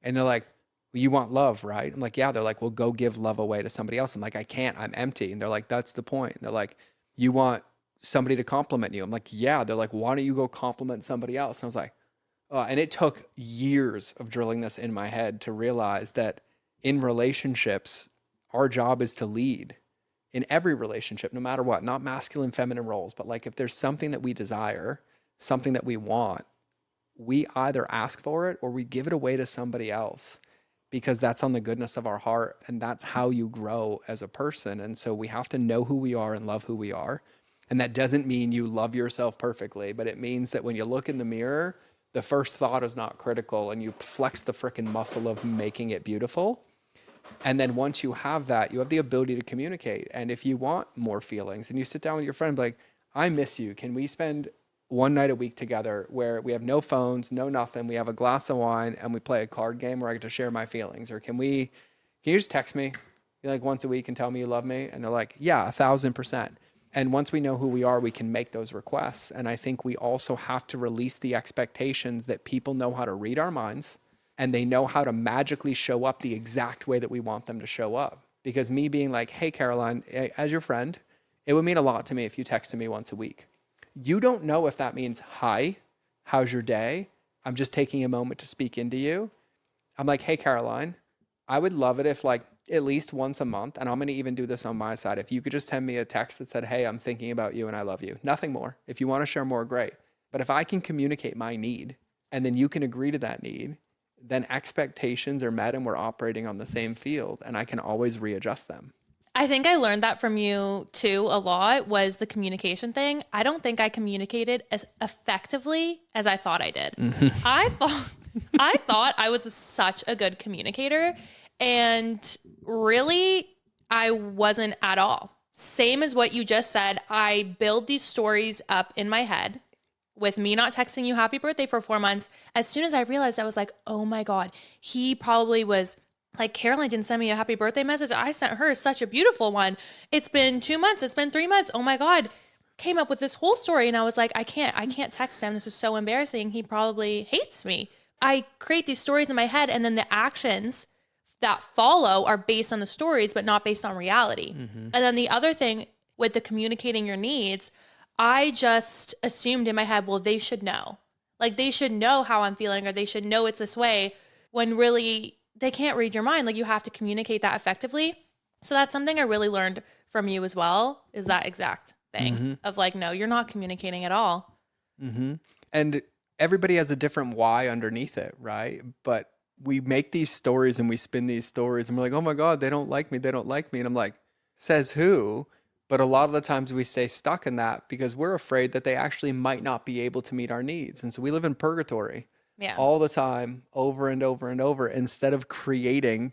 And they're like, well, you want love, right? I'm like, yeah. They're like, well, go give love away to somebody else. I'm like, I can't, I'm empty. And they're like, that's the point. And they're like, you want somebody to compliment you. I'm like, yeah. They're like, why don't you go compliment somebody else? And I was like, oh, and it took years of drilling this in my head to realize that in relationships, our job is to lead in every relationship, no matter what, not masculine, feminine roles, but like if there's something that we desire, something that we want, we either ask for it or we give it away to somebody else because that's on the goodness of our heart. And that's how you grow as a person. And so we have to know who we are and love who we are. And that doesn't mean you love yourself perfectly, but it means that when you look in the mirror, the first thought is not critical and you flex the freaking muscle of making it beautiful. And then once you have that, you have the ability to communicate. And if you want more feelings and you sit down with your friend, like, I miss you. Can we spend one night a week together where we have no phones, no nothing. We have a glass of wine and we play a card game where I get to share my feelings. Or can you just text me like once a week and tell me you love me? And they're like, yeah, 1,000%. And once we know who we are, we can make those requests. And I think we also have to release the expectations that people know how to read our minds and they know how to magically show up the exact way that we want them to show up. Because me being like, hey, Caroline, as your friend, it would mean a lot to me if you texted me once a week. You don't know if that means, hi, how's your day? I'm just taking a moment to speak into you. I'm like, hey, Caroline, I would love it if like at least once a month, and I'm going to even do this on my side, if you could just send me a text that said, hey, I'm thinking about you and I love you. Nothing more. If you want to share more, great. But if I can communicate my need and then you can agree to that need, then expectations are met and we're operating on the same field and I can always readjust them. I think I learned that from you too a lot, was the communication thing. I don't think I communicated as effectively as I thought I did. I thought I was such a good communicator, and really I wasn't at all. Same as what you just said. I build these stories up in my head with me not texting you happy birthday for 4 months. As soon as I realized, I was like, oh my God, he probably was like, Caroline didn't send me a happy birthday message. I sent her such a beautiful one. It's been 2 months. It's been 3 months. Oh my God. Came up with this whole story. And I was like, I can't text him. This is so embarrassing. He probably hates me. I create these stories in my head, and then the actions that follow are based on the stories, but not based on reality. Mm-hmm. And then the other thing with the communicating your needs, I just assumed in my head, well, they should know. Like, they should know how I'm feeling, or they should know it's this way, when really they can't read your mind. Like, you have to communicate that effectively. So that's something I really learned from you as well, is that exact thing mm-hmm. of like, no, you're not communicating at all. Mm-hmm. And everybody has a different why underneath it, right? But we make these stories and we spin these stories and we're like, oh my God, they don't like me. They don't like me. And I'm like, says who? But a lot of the times we stay stuck in that because we're afraid that they actually might not be able to meet our needs. And so we live in purgatory all the time, over and over and over, instead of creating,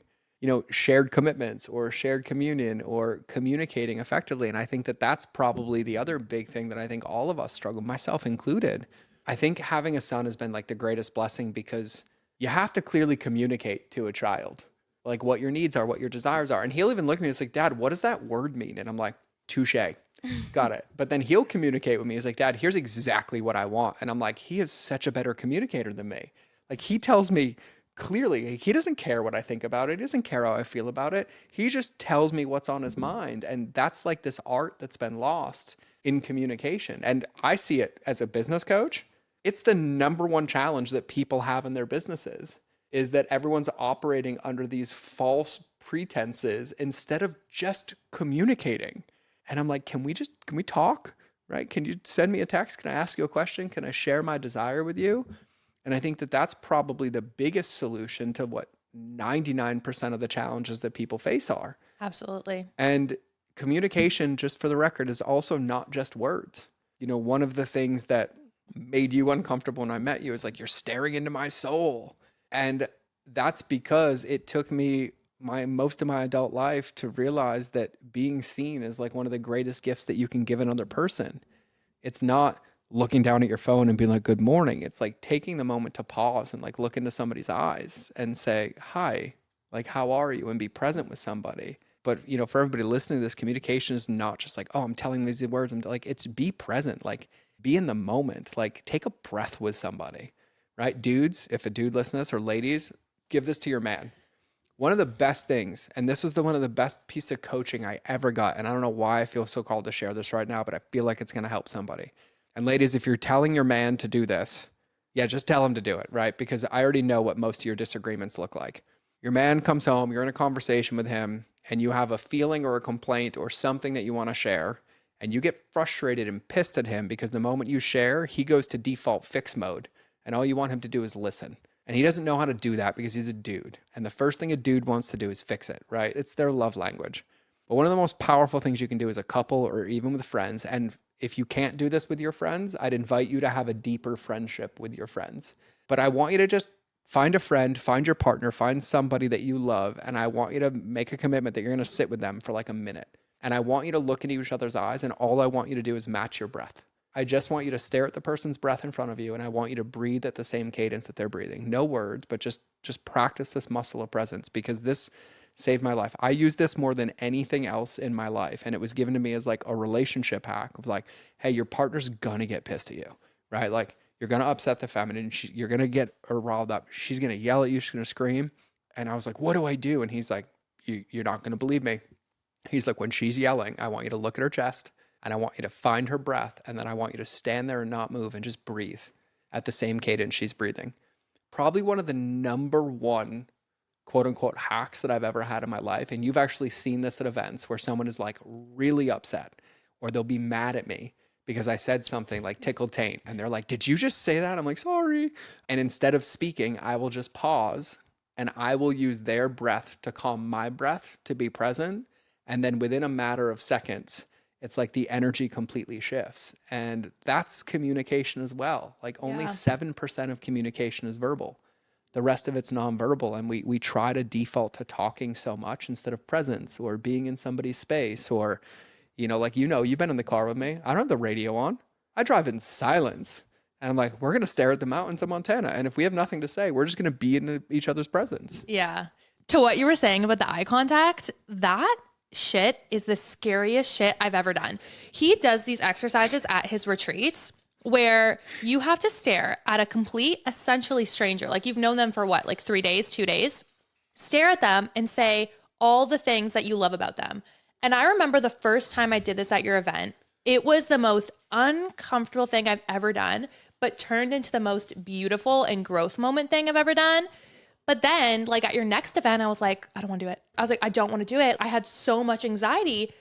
shared commitments or shared communion or communicating effectively. And I think that that's probably the other big thing that I think all of us struggle, myself included. I think having a son has been like the greatest blessing because you have to clearly communicate to a child, like what your needs are, what your desires are. And he'll even look at me and it's like, Dad, what does that word mean? And I'm like, touche. Got it. But then he'll communicate with me. He's like, Dad, here's exactly what I want. And I'm like, he is such a better communicator than me. Like, he tells me clearly, he doesn't care what I think about it. He doesn't care how I feel about it. He just tells me what's on his mind. And that's like this art that's been lost in communication. And I see it as a business coach. It's the number one challenge that people have in their businesses, is that everyone's operating under these false pretenses instead of just communicating. And I'm like, can we talk? Right? Can you send me a text? Can I ask you a question? Can I share my desire with you? And I think that that's probably the biggest solution to what 99% of the challenges that people face are. Absolutely. And communication, just for the record, is also not just words. You know, one of the things that made you uncomfortable when I met you is like, you're staring into my soul. And that's because it took me most of my adult life to realize that being seen is like one of the greatest gifts that you can give another person. It's not looking down at your phone and being like, good morning. It's like taking the moment to pause and like look into somebody's eyes and say, hi, like, how are you? And be present with somebody. But, you know, for everybody listening to this, communication is not just like, oh, I'm telling these words. I'm like, it's be present, like be in the moment, like take a breath with somebody, right? Dudes, if a dude listens to this, or ladies, give this to your man. One of the best things, and this was one of the best piece of coaching I ever got, and I don't know why I feel so called to share this right now, but I feel like it's going to help somebody. And ladies, if you're telling your man to do this, yeah, just tell him to do it, right? Because I already know what most of your disagreements look like. Your man comes home, you're in a conversation with him, and you have a feeling or a complaint or something that you want to share, and you get frustrated and pissed at him because the moment you share, he goes to default fix mode, and all you want him to do is listen. And he doesn't know how to do that because he's a dude. And the first thing a dude wants to do is fix it, right? It's their love language. But one of the most powerful things you can do as a couple or even with friends, and if you can't do this with your friends, I'd invite you to have a deeper friendship with your friends. But I want you to just find a friend, find your partner, find somebody that you love. And I want you to make a commitment that you're going to sit with them for like a minute. And I want you to look into each other's eyes. And all I want you to do is match your breath. I just want you to stare at the person's breath in front of you, and I want you to breathe at the same cadence that they're breathing. No words, but just practice this muscle of presence, because this saved my life. I use this more than anything else in my life, and it was given to me as like a relationship hack of like, hey, your partner's gonna get pissed at you, right? Like, you're gonna upset the feminine, you're gonna get her riled up, she's gonna yell at you, she's gonna scream. And I was like, what do I do? And he's like, you're not gonna believe me. He's like, when she's yelling, I want you to look at her chest, and I want you to find her breath, and then I want you to stand there and not move and just breathe at the same cadence she's breathing. Probably one of the number one quote unquote hacks that I've ever had in my life. And you've actually seen this at events where someone is like really upset, or they'll be mad at me because I said something like tickled taint. And they're like, did you just say that? I'm like, sorry. And instead of speaking, I will just pause, and I will use their breath to calm my breath to be present. And then within a matter of seconds, it's like the energy completely shifts. And that's communication as well. Like only 7% of communication is verbal. The rest of it's nonverbal. And we try to default to talking so much instead of presence or being in somebody's space, or, you know, like, you know, you've been in the car with me. I don't have the radio on. I drive in silence. And I'm like, we're going to stare at the mountains of Montana. And if we have nothing to say, we're just going to be in each other's presence. Yeah. To what you were saying about the eye contact, that shit is the scariest shit I've ever done. He does these exercises at his retreats where you have to stare at a complete, essentially stranger. Like, you've known them for what, like 3 days, 2 days? Stare at them and say all the things that you love about them. And I remember the first time I did this at your event, it was the most uncomfortable thing I've ever done, but turned into the most beautiful and growth moment thing I've ever done. But then, like, at your next event, I was like, I don't want to do it. I was like, I don't want to do it. I had so much anxiety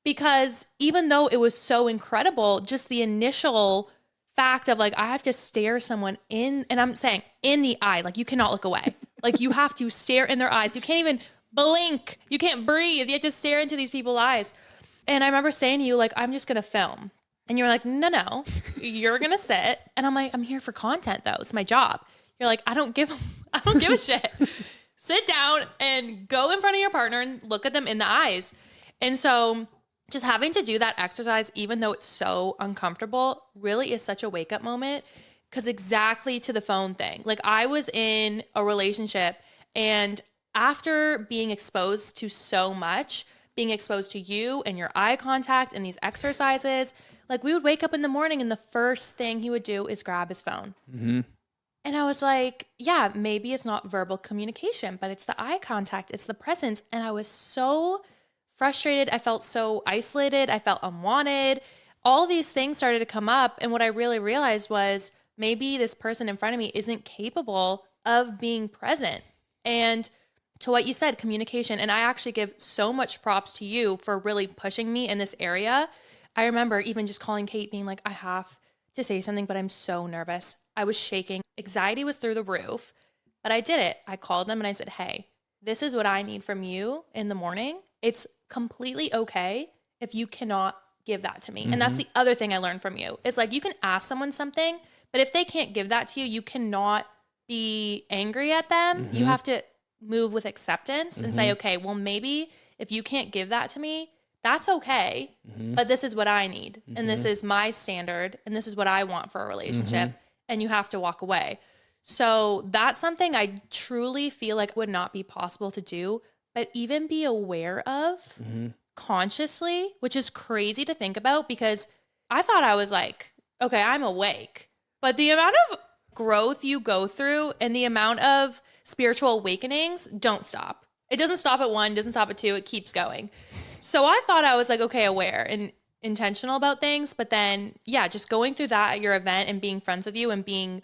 because even though it was so incredible, just the initial fact of like, I have to stare someone in, and I'm saying in the eye, like you cannot look away. Like, you have to stare in their eyes. You can't even blink. You can't breathe. You have to stare into these people's eyes. And I remember saying to you, like, I'm just going to film. And you're like, no, you're going to sit. And I'm like, I'm here for content though. It's my job. You're like, I don't give a shit. Sit down and go in front of your partner and look at them in the eyes. And so just having to do that exercise, even though it's so uncomfortable, really is such a wake up moment. Because exactly to the phone thing, like, I was in a relationship, and after being exposed to so much, being exposed to you and your eye contact and these exercises. Like we would wake up in the morning and the first thing he would do is grab his phone. Mm-hmm. And I was like, yeah, maybe it's not verbal communication, but it's the eye contact, it's the presence. And I was so frustrated. I felt so isolated. I felt unwanted. All these things started to come up. And what I really realized was maybe this person in front of me isn't capable of being present. And to what you said, communication. And I actually give so much props to you for really pushing me in this area. I remember even just calling Kate being like, I have to say something, but I'm so nervous. I was shaking. Anxiety was through the roof, but I did it. I called them and I said, hey, this is what I need from you in the morning. It's completely okay if you cannot give that to me. Mm-hmm. And that's the other thing I learned from you. It's like you can ask someone something, but if they can't give that to you, you cannot be angry at them. Mm-hmm. You have to move with acceptance and Mm-hmm. say, okay, well, maybe if you can't give that to me, that's okay. Mm-hmm. But this is what I need. Mm-hmm. And this is my standard. And this is what I want for a relationship. Mm-hmm. And you have to walk away. So that's something I truly feel like would not be possible to do, but even be aware of Mm-hmm. consciously, which is crazy to think about because I thought I was like, okay, I'm awake. But the amount of growth you go through and the amount of spiritual awakenings don't stop. It doesn't stop at 1, doesn't stop at 2, it keeps going. So I thought I was like, okay, aware and intentional about things. But then, yeah, just going through that at your event and being friends with you and being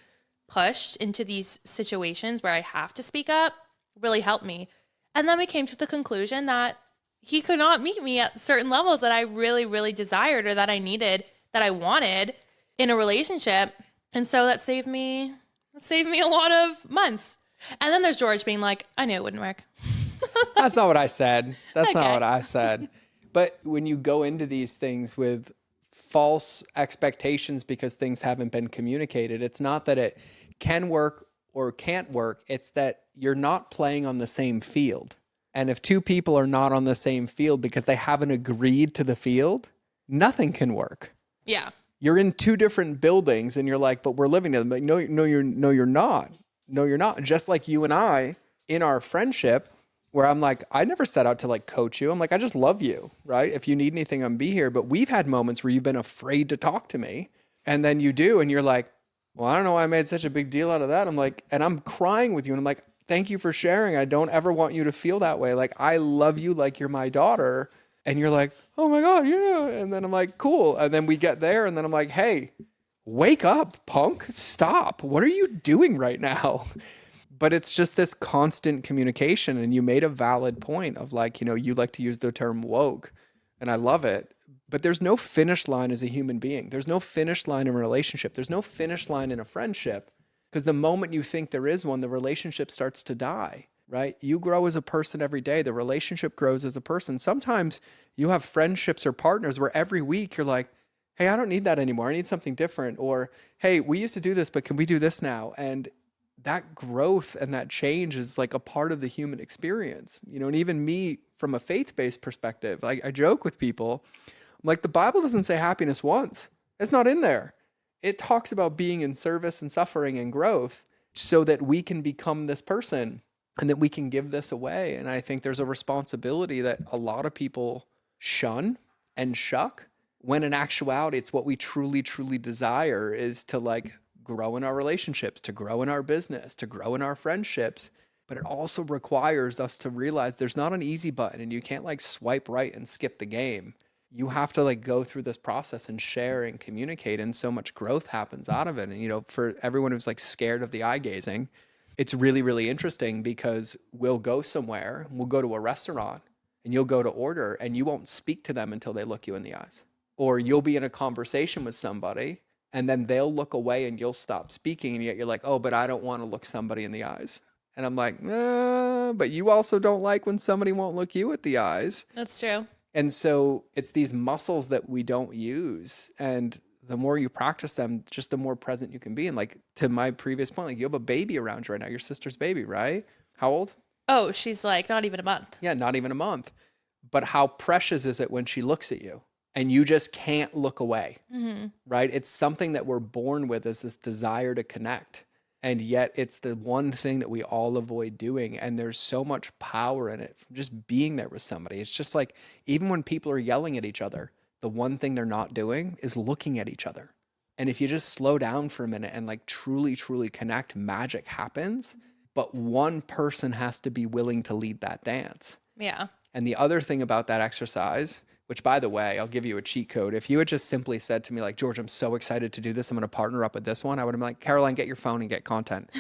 pushed into these situations where I have to speak up really helped me. And then we came to the conclusion that he could not meet me at certain levels that I really, really desired or that I needed, that I wanted in a relationship. And so that saved me a lot of months. And then there's George being like, I knew it wouldn't work. That's not what I said. That's not Okay. what I said. But when you go into these things with false expectations because things haven't been communicated, it's not that it can work or can't work. It's that you're not playing on the same field. And if two people are not on the same field because they haven't agreed to the field, nothing can work. Yeah. You're in two different buildings and you're like, but we're living in them. Like, no, you're not. No, you're not. Just like you and I in our friendship, where I'm like, I never set out to like coach you. I'm like, I just love you, right? If you need anything, I'm be here. But we've had moments where you've been afraid to talk to me. And then you do, and you're like, well, I don't know why I made such a big deal out of that. I'm like, and I'm crying with you. And I'm like, thank you for sharing. I don't ever want you to feel that way. Like, I love you like you're my daughter. And you're like, oh my God, yeah. And then I'm like, cool. And then we get there, and then I'm like, hey, wake up, punk. Stop. What are you doing right now? But it's just this constant communication. And you made a valid point of like, you like to use the term woke, and I love it. But there's no finish line as a human being. There's no finish line in a relationship. There's no finish line in a friendship, because the moment you think there is one, the relationship starts to die, right? You grow as a person every day. The relationship grows as a person. Sometimes you have friendships or partners where every week you're like, hey, I don't need that anymore. I need something different. Or, hey, we used to do this, but can we do this now? And that growth and that change is like a part of the human experience, and even me from a faith-based perspective, I joke with people, I'm like, the Bible doesn't say happiness once. It's not in there. It talks about being in service and suffering and growth so that we can become this person and that we can give this away. And I think there's a responsibility that a lot of people shun and shuck, when in actuality, it's what we truly, truly desire is to like grow in our relationships, to grow in our business, to grow in our friendships. But it also requires us to realize there's not an easy button, and you can't like swipe right and skip the game. You have to like go through this process and share and communicate, and so much growth happens out of it. And for everyone who's like scared of the eye gazing, it's really, really interesting, because we'll go somewhere, we'll go to a restaurant, and you'll go to order and you won't speak to them until they look you in the eyes. Or you'll be in a conversation with somebody and then they'll look away and you'll stop speaking, and yet you're like, oh, but I don't want to look somebody in the eyes. And I'm like, but you also don't like when somebody won't look you at the eyes. That's true. And so it's these muscles that we don't use. And the more you practice them, just the more present you can be. And like to my previous point, like you have a baby around you right now, your sister's baby, right? How old? Oh, she's like not even a month. Yeah, not even a month. But how precious is it when she looks at you and you just can't look away, right? It's something that we're born with, is this desire to connect. And yet it's the one thing that we all avoid doing. And there's so much power in it from just being there with somebody. It's just like, even when people are yelling at each other, the one thing they're not doing is looking at each other. And if you just slow down for a minute and like truly, truly connect, magic happens. But one person has to be willing to lead that dance. Yeah. And the other thing about that exercise, which by the way, I'll give you a cheat code. If you had just simply said to me like, George, I'm so excited to do this, I'm going to partner up with this one, I would have been like, Caroline, get your phone and get content.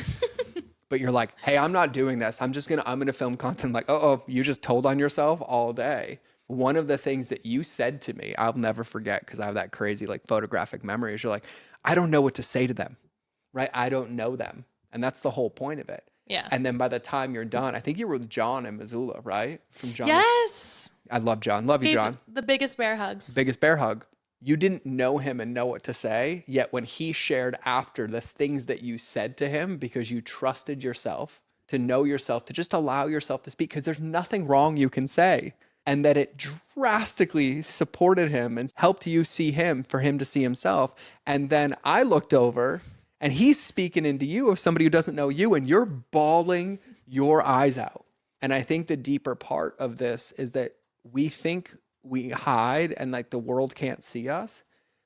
But you're like, hey, I'm not doing this. I'm going to film content. Like, oh, you just told on yourself all day. One of the things that you said to me, I'll never forget, because I have that crazy like photographic memory, is you're like, I don't know what to say to them, right? I don't know them. And that's the whole point of it. Yeah. And then by the time you're done, I think you were with John in Missoula, right? From John. Yes. I love John. Love you, John. The biggest bear hugs. Biggest bear hug. You didn't know him and know what to say, yet when he shared after the things that you said to him, because you trusted yourself, to know yourself, to just allow yourself to speak, because there's nothing wrong you can say, and that it drastically supported him and helped you see him for him to see himself. And then I looked over and he's speaking into you of somebody who doesn't know you, and you're bawling your eyes out. And I think the deeper part of this is that we think we hide and like the world can't see us,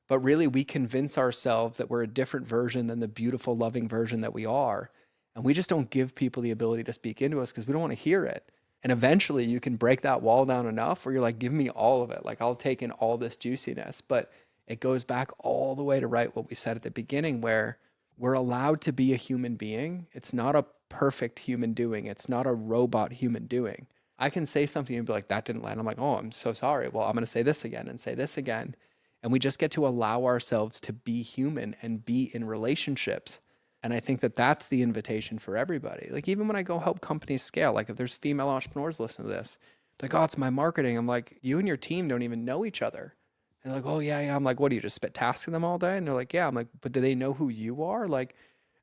but really we convince ourselves that we're a different version than the beautiful, loving version that we are. And we just don't give people the ability to speak into us because we don't want to hear it. And eventually you can break that wall down enough where you're like, give me all of it. Like, I'll take in all this juiciness. But it goes back all the way to right what we said at the beginning, where we're allowed to be a human being. It's not a perfect human doing. It's not a robot human doing. I can say something and be like, that didn't land. I'm like, oh, I'm so sorry. Well, I'm going to say this again and say this again. And we just get to allow ourselves to be human and be in relationships. And I think that that's the invitation for everybody. Like, even when I go help companies scale, like if there's female entrepreneurs listening to this, it's like, oh, it's my marketing. I'm like, you and your team don't even know each other. And they're like, oh, yeah. I'm like, what do you just spit tasks to them all day? And they're like, yeah. I'm like, but do they know who you are? Like,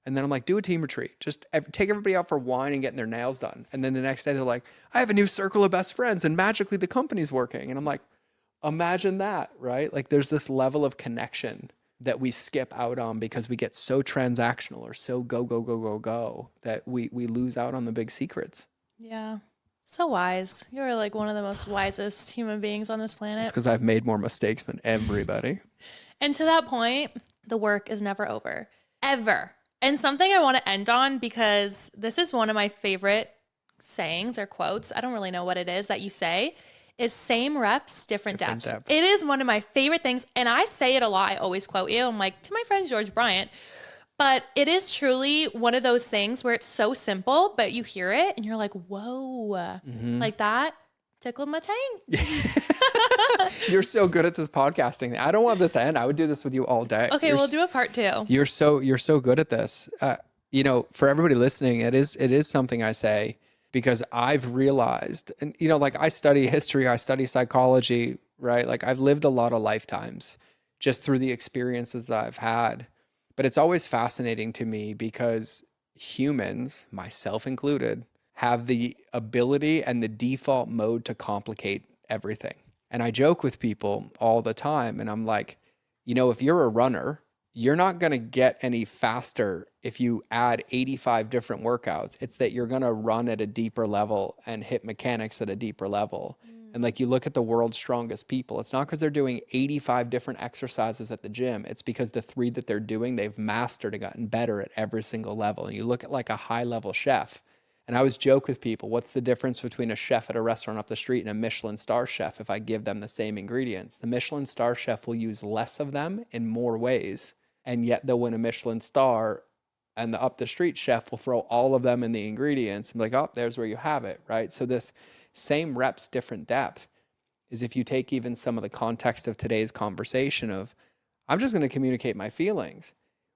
and then I'm like, do a team retreat. Just take everybody out for wine and getting their nails done. And then the next day they're like, I have a new circle of best friends and magically the company's working. And I'm like, imagine that, right? Like, there's this level of connection that we skip out on because we get so transactional or so go that we lose out on the big secrets. Yeah. So wise. You're like one of the most wisest human beings on this planet. It's because I've made more mistakes than everybody. And to that point, the work is never over. Ever. And something I want to end on, because this is one of my favorite sayings or quotes, I don't really know what it is that you say, is same reps, different depths. It is one of my favorite things. And I say it a lot. I always quote you. I'm like, to my friend George Bryant. But it is truly one of those things where it's so simple, but you hear it and you're like, whoa, like that tickled my tank. You're so good at this podcasting thing. I don't want this to end. I would do this with you all day. Okay, we'll do a part 2. You're so good at this. For everybody listening, it is something I say because I've realized, and like, I study history, I study psychology, right? Like, I've lived a lot of lifetimes just through the experiences that I've had. But it's always fascinating to me because humans, myself included, have the ability and the default mode to complicate everything. And I joke with people all the time, and I'm like, if you're a runner, you're not going to get any faster if you add 85 different workouts. It's that you're going to run at a deeper level and hit mechanics at a deeper level. And like, you look at the world's strongest people, it's not because they're doing 85 different exercises at the gym. It's because the 3 that they're doing, they've mastered and gotten better at every single level. And you look at like a high level chef, and I always joke with people, what's the difference between a chef at a restaurant up the street and a Michelin star chef if I give them the same ingredients? The Michelin star chef will use less of them in more ways, and yet they'll win a Michelin star, and the up the street chef will throw all of them in the ingredients and be like, oh, there's where you have it, right? So this same reps, different depth is, if you take even some of the context of today's conversation of, I'm just going to communicate my feelings.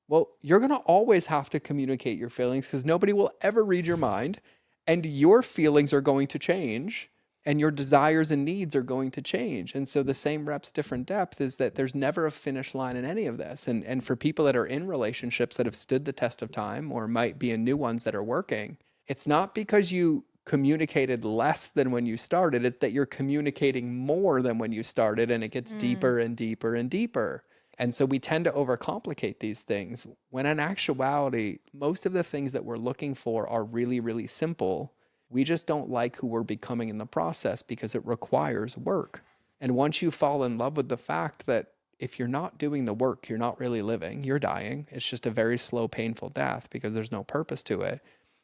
Well, you're going to always have to communicate your feelings because nobody will ever read your mind, and your feelings are going to change and your desires and needs are going to change. And so the same reps, different depth is that there's never a finish line in any of this. And for people that are in relationships that have stood the test of time or might be in new ones that are working, it's not because you communicated less than when you started, it's that you're communicating more than when you started, and it gets deeper and deeper and deeper. And so we tend to overcomplicate these things when in actuality, most of the things that we're looking for are really, really simple. We just don't like who we're becoming in the process because it requires work. And once you fall in love with the fact that if you're not doing the work, you're not really living, you're dying. It's just a very slow, painful death because there's no purpose to it.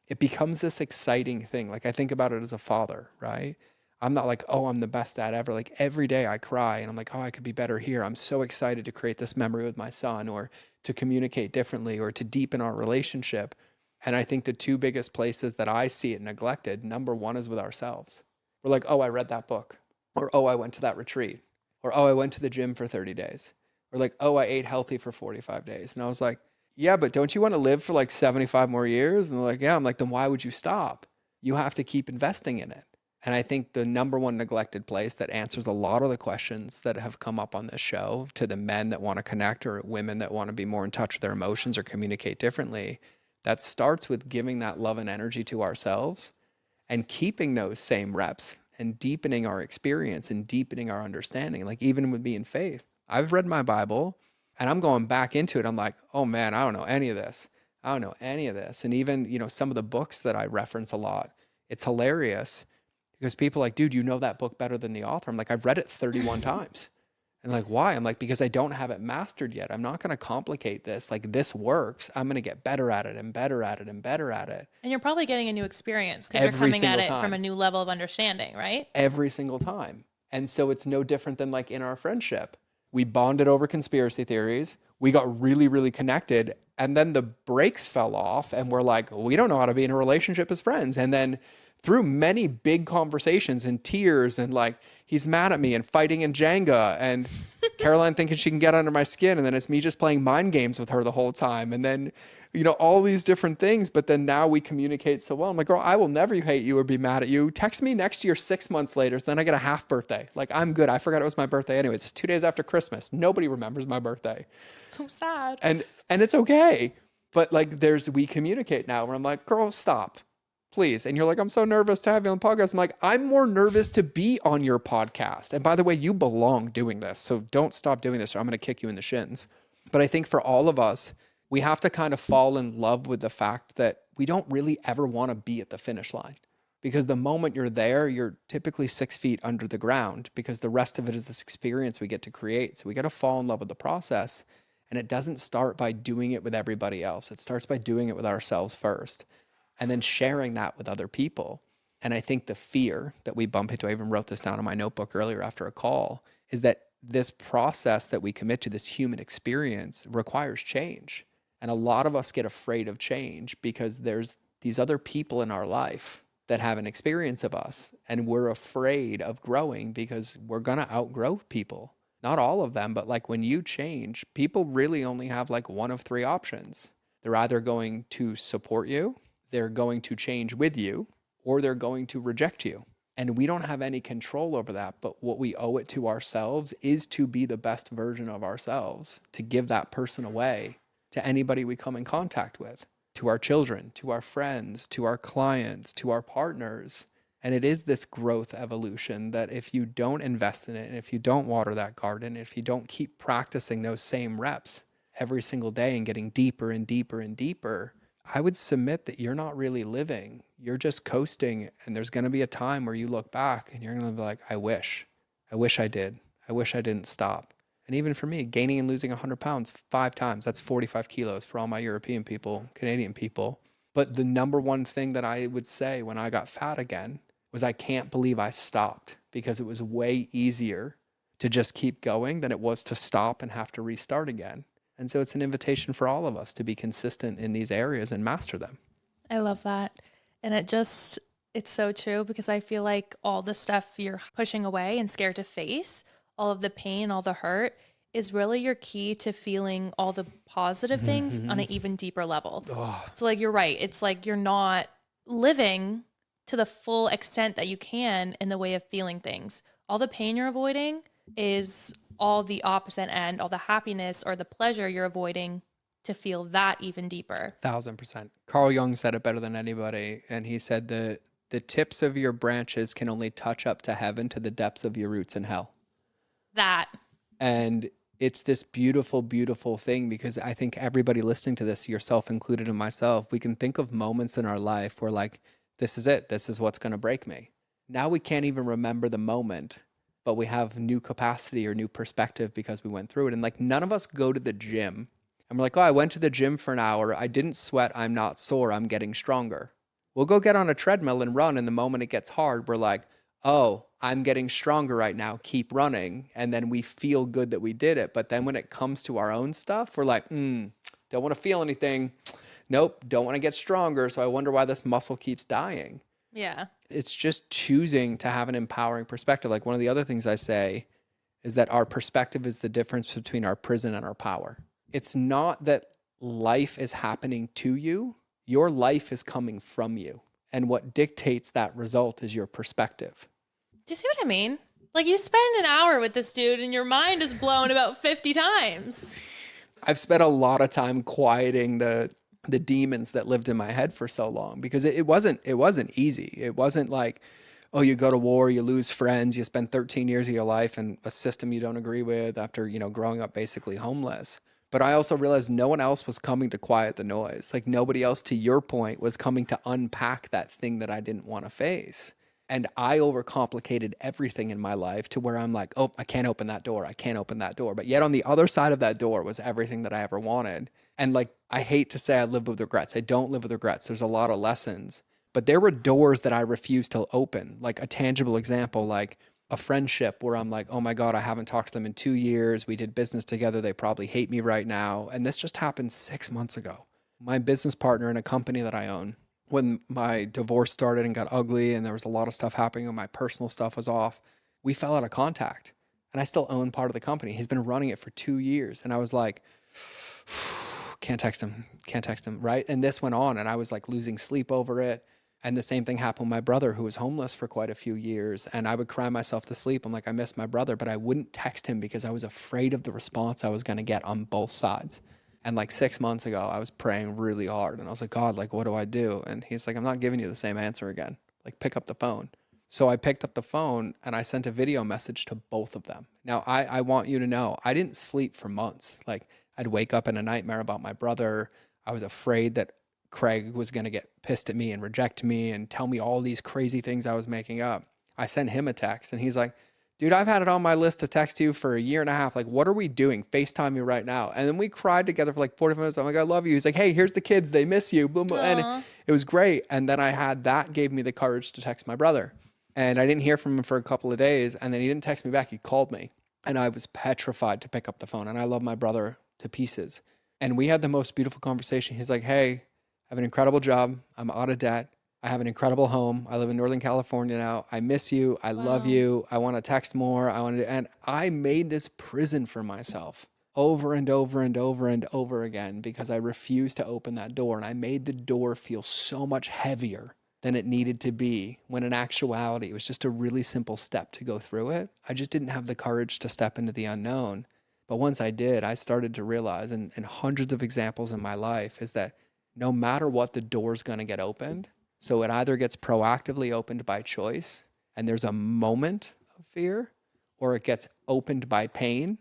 It becomes this exciting thing. Like I think about it as a father, right? I'm not like, oh, I'm the best dad ever. Like every day I cry and I'm like, oh, I could be better here. I'm so excited to create this memory with my son or to communicate differently or to deepen our relationship. And I think the two biggest places that I see it neglected, number one is with ourselves. We're like, oh, I read that book, or oh, I went to that retreat, or oh, I went to the gym for 30 days, or like, oh, I ate healthy for 45 days. And I was like, yeah, but don't you want to live for like 75 more years? And they're like, yeah. I'm like, then why would you stop? You have to keep investing in it. And I think the number one neglected place that answers a lot of the questions that have come up on this show to the men that want to connect or women that want to be more in touch with their emotions or communicate differently, that starts with giving that love and energy to ourselves and keeping those same reps and deepening our experience and deepening our understanding. Like even with me in faith, I've read my Bible and I'm going back into it. I'm like, oh man, I don't know any of this. I don't know any of this. And even, some of the books that I reference a lot, it's hilarious because people are like, dude, you know that book better than the author. I'm like, I've read it 31 times. And like, why? I'm like, because I don't have it mastered yet. I'm not going to complicate this. Like this works. I'm going to get better at it and better at it and better at it. And you're probably getting a new experience because you're Every coming at single it from a time. new level of understanding, right? Every single time. And so it's no different than like in our friendship. We bonded over conspiracy theories. We got really, really connected. And then the brakes fell off and we're like, we don't know how to be in a relationship as friends. And then through many big conversations and tears and like, he's mad at me and fighting in Jenga and Caroline thinking she can get under my skin. And then it's me just playing mind games with her the whole time. And then, all these different things. But then now we communicate so well. I'm like, girl, I will never hate you or be mad at you. Text me next year, 6 months later. So then I get a half birthday. Like I'm good. I forgot it was my birthday anyways. It's 2 days after Christmas. Nobody remembers my birthday. So sad. And it's okay. But like we communicate now where I'm like, girl, stop. Please. And you're like, I'm so nervous to have you on the podcast. I'm like, I'm more nervous to be on your podcast. And by the way, you belong doing this. So don't stop doing this or I'm going to kick you in the shins. But I think for all of us, we have to kind of fall in love with the fact that we don't really ever want to be at the finish line. Because the moment you're there, you're typically 6 feet under the ground because the rest of it is this experience we get to create. So we got to fall in love with the process. And it doesn't start by doing it with everybody else. It starts by doing it with ourselves first and then sharing that with other people. And I think the fear that we bump into, I even wrote this down in my notebook earlier after a call, is that this process that we commit to, this human experience, requires change. And a lot of us get afraid of change because there's these other people in our life that have an experience of us. And we're afraid of growing because we're going to outgrow people. Not all of them, but like when you change, people really only have like one of three options. They're either going to support you, they're going to change with you, or they're going to reject you. And we don't have any control over that. But what we owe it to ourselves is to be the best version of ourselves, to give that person away to anybody we come in contact with, to our children, to our friends, to our clients, to our partners. And it is this growth evolution that if you don't invest in it, and if you don't water that garden, if you don't keep practicing those same reps every single day and getting deeper and deeper and deeper, I would submit that you're not really living. You're just coasting. And there's going to be a time where you look back and you're going to be like, I wish I did. I wish I didn't stop. And even for me, gaining and losing 100 pounds 5 times, that's 45 kilos for all my European people, Canadian people. But the number one thing that I would say when I got fat again was I can't believe I stopped because it was way easier to just keep going than it was to stop and have to restart again. And so it's an invitation for all of us to be consistent in these areas and master them. I love that. And it's so true because I feel like all the stuff you're pushing away and scared to face, all of the pain, all the hurt is really your key to feeling all the positive things on an even deeper level. Oh, So like, you're right. It's like, you're not living to the full extent that you can in the way of feeling things. All the pain you're avoiding is all the opposite end, all the happiness or the pleasure you're avoiding to feel that even deeper. 1000%. Carl Jung said it better than anybody. And he said the tips of your branches can only touch up to heaven to the depths of your roots in hell. That. And it's this beautiful, beautiful thing because I think everybody listening to this, yourself included and myself, we can think of moments in our life where like, this is it. This is what's going to break me. Now we can't even remember the moment, but we have new capacity or new perspective because we went through it. And like none of us go to the gym and we're like, oh, I went to the gym for an hour. I didn't sweat. I'm not sore. I'm getting stronger. We'll go get on a treadmill and run. And the moment it gets hard, we're like, oh, I'm getting stronger right now. Keep running. And then we feel good that we did it. But then when it comes to our own stuff, we're like, don't want to feel anything. Nope, don't want to get stronger. So I wonder why this muscle keeps dying. Yeah. It's just choosing to have an empowering perspective. Like one of the other things I say is that our perspective is the difference between our prison and our power. It's not that life is happening to you. Your life is coming from you. And what dictates that result is your perspective. Do you see what I mean? Like you spend an hour with this dude and your mind is blown about 50 times. I've spent a lot of time quieting the demons that lived in my head for so long because it wasn't easy. It wasn't like, oh, you go to war, you lose friends, you spend 13 years of your life in a system you don't agree with after, growing up basically homeless. But I also realized no one else was coming to quiet the noise. Like nobody else, to your point, was coming to unpack that thing that I didn't want to face. And I overcomplicated everything in my life to where I'm like, oh, I can't open that door. I can't open that door. But yet on the other side of that door was everything that I ever wanted. And like, I hate to say I live with regrets. I don't live with regrets. There's a lot of lessons. But there were doors that I refused to open. Like a tangible example, like a friendship where I'm like, oh my God, I haven't talked to them in 2 years. We did business together. They probably hate me right now. And this just happened 6 months ago. My business partner in a company that I own, when my divorce started and got ugly and there was a lot of stuff happening and my personal stuff was off, we fell out of contact. And I still own part of the company. He's been running it for 2 years. And I was like, can't text him, right? And this went on and I was like losing sleep over it. And the same thing happened with my brother who was homeless for quite a few years. And I would cry myself to sleep. I'm like, I miss my brother, but I wouldn't text him because I was afraid of the response I was going to get on both sides. And like 6 months ago, I was praying really hard and I was like, God, like, what do I do? And he's like, I'm not giving you the same answer again. Like, pick up the phone. So I picked up the phone and I sent a video message to both of them. Now, I want you to know, I didn't sleep for months. Like, I'd wake up in a nightmare about my brother. I was afraid that Craig was going to get pissed at me and reject me and tell me all these crazy things I was making up. I sent him a text and he's like, dude, I've had it on my list to text you for a year and a half. Like, what are we doing? FaceTime me right now. And then we cried together for like 45 minutes. I'm like, I love you. He's like, hey, here's the kids. They miss you. Boom, boom. And it was great. And then I had that gave me the courage to text my brother. And I didn't hear from him for a couple of days. And then he didn't text me back. He called me. And I was petrified to pick up the phone. And I love my brother to pieces. And we had the most beautiful conversation. He's like, hey, I have an incredible job. I'm out of debt. I have an incredible home. I live in Northern California now. I miss you. I love you. I want to text more. And I made this prison for myself over and over and over and over again because I refused to open that door. And I made the door feel so much heavier than it needed to be when in actuality, it was just a really simple step to go through it. I just didn't have the courage to step into the unknown. But once I did, I started to realize, and hundreds of examples in my life, is that no matter what, the door's going to get opened. So it either gets proactively opened by choice and there's a moment of fear, or it gets opened by pain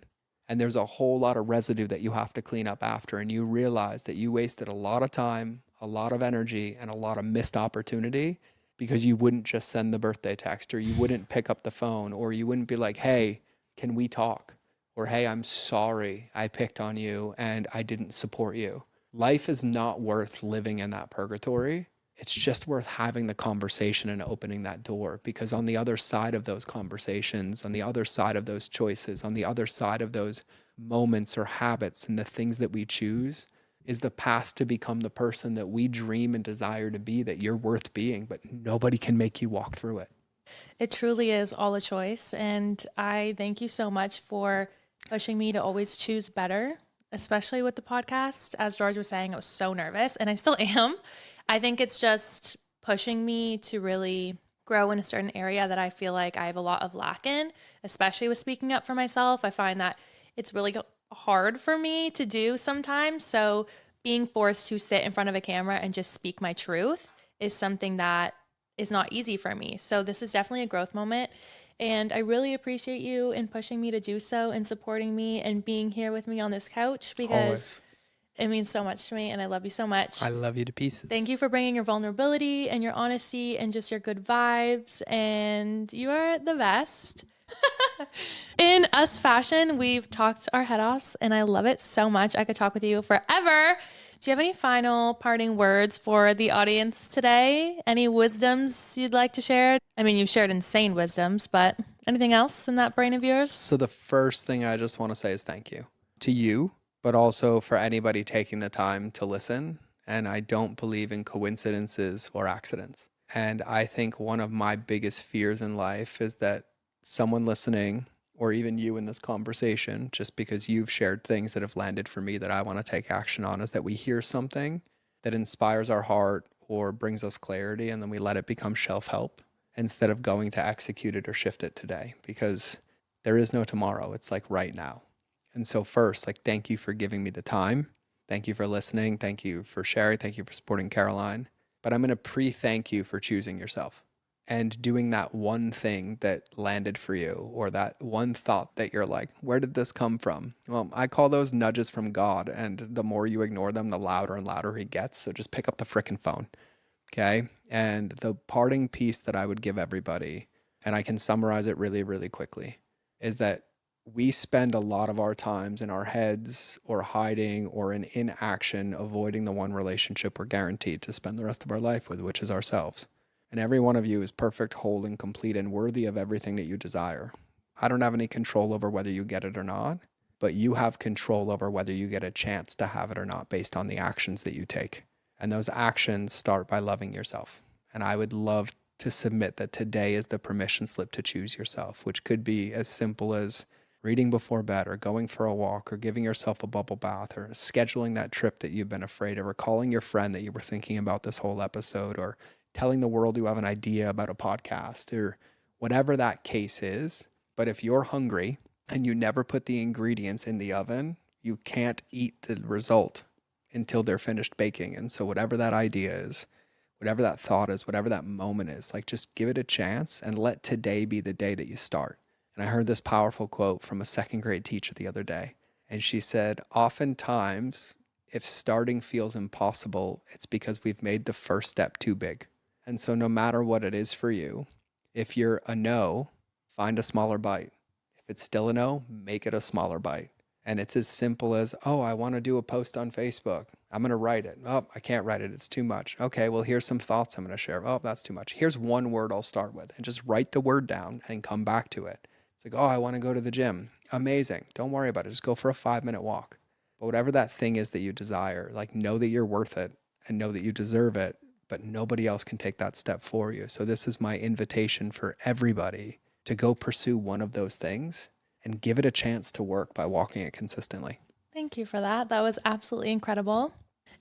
and there's a whole lot of residue that you have to clean up after. And you realize that you wasted a lot of time, a lot of energy, and a lot of missed opportunity because you wouldn't just send the birthday text, or you wouldn't pick up the phone, or you wouldn't be like, hey, can we talk? Or, hey, I'm sorry I picked on you and I didn't support you. Life is not worth living in that purgatory. It's just worth having the conversation and opening that door, because on the other side of those conversations, on the other side of those choices, on the other side of those moments or habits and the things that we choose is the path to become the person that we dream and desire to be, that you're worth being, but nobody can make you walk through it. It truly is all a choice. And I thank you so much for pushing me to always choose better, especially with the podcast. As George was saying, I was so nervous and I still am. I think it's just pushing me to really grow in a certain area that I feel like I have a lot of lack in, especially with speaking up for myself. I find that it's really hard for me to do sometimes. So being forced to sit in front of a camera and just speak my truth is something that is not easy for me. So this is definitely a growth moment. And I really appreciate you in pushing me to do so and supporting me and being here with me on this couch because Always. it means so much to me and I love you so much. I love you to pieces. Thank you for bringing your vulnerability and your honesty and just your good vibes. And you are the best. In us fashion, we've talked our head offs and I love it so much. I could talk with you forever. Do you have any final parting words for the audience today? Any wisdoms you'd like to share? I mean, you've shared insane wisdoms, but anything else in that brain of yours? So the first thing I just want to say is thank you to you, but also for anybody taking the time to listen. And I don't believe in coincidences or accidents. And I think one of my biggest fears in life is that someone listening, or even you in this conversation, just because you've shared things that have landed for me that I want to take action on, is that we hear something that inspires our heart or brings us clarity, and then we let it become shelf help instead of going to execute it or shift it today, because there is no tomorrow. It's like right now. And so first, like, thank you for giving me the time. Thank you for listening. Thank you for sharing. Thank you for supporting Caroline. But I'm going to pre-thank you for choosing yourself and doing that one thing that landed for you, or that one thought that you're like, where did this come from? Well, I call those nudges from God. And the more you ignore them, the louder and louder he gets. So just pick up the frickin' phone. Okay. And the parting piece that I would give everybody, and I can summarize it really, really quickly, is that we spend a lot of our times in our heads or hiding or in inaction, avoiding the one relationship we're guaranteed to spend the rest of our life with, which is ourselves. And every one of you is perfect, whole, and complete and worthy of everything that you desire. I don't have any control over whether you get it or not, but you have control over whether you get a chance to have it or not based on the actions that you take. And those actions start by loving yourself. And I would love to submit that today is the permission slip to choose yourself, which could be as simple as reading before bed, or going for a walk, or giving yourself a bubble bath, or scheduling that trip that you've been afraid of, or calling your friend that you were thinking about this whole episode, or telling the world you have an idea about a podcast, or whatever that case is. But if you're hungry and you never put the ingredients in the oven, you can't eat the result until they're finished baking. And so whatever that idea is, whatever that thought is, whatever that moment is, like, just give it a chance and let today be the day that you start. And I heard this powerful quote from a second grade teacher the other day. And she said, oftentimes, if starting feels impossible, it's because we've made the first step too big. And so no matter what it is for you, if you're a no, find a smaller bite. If it's still a no, make it a smaller bite. And it's as simple as, oh, I want to do a post on Facebook. I'm going to write it. Oh, I can't write it. It's too much. Okay, well, here's some thoughts I'm going to share. Oh, that's too much. Here's one word I'll start with, and just write the word down and come back to it. It's like, oh, I want to go to the gym. Amazing. Don't worry about it. Just go for a 5-minute walk. But whatever that thing is that you desire, like, know that you're worth it and know that you deserve it, but nobody else can take that step for you. So this is my invitation for everybody to go pursue one of those things and give it a chance to work by walking it consistently. Thank you for that. That was absolutely incredible.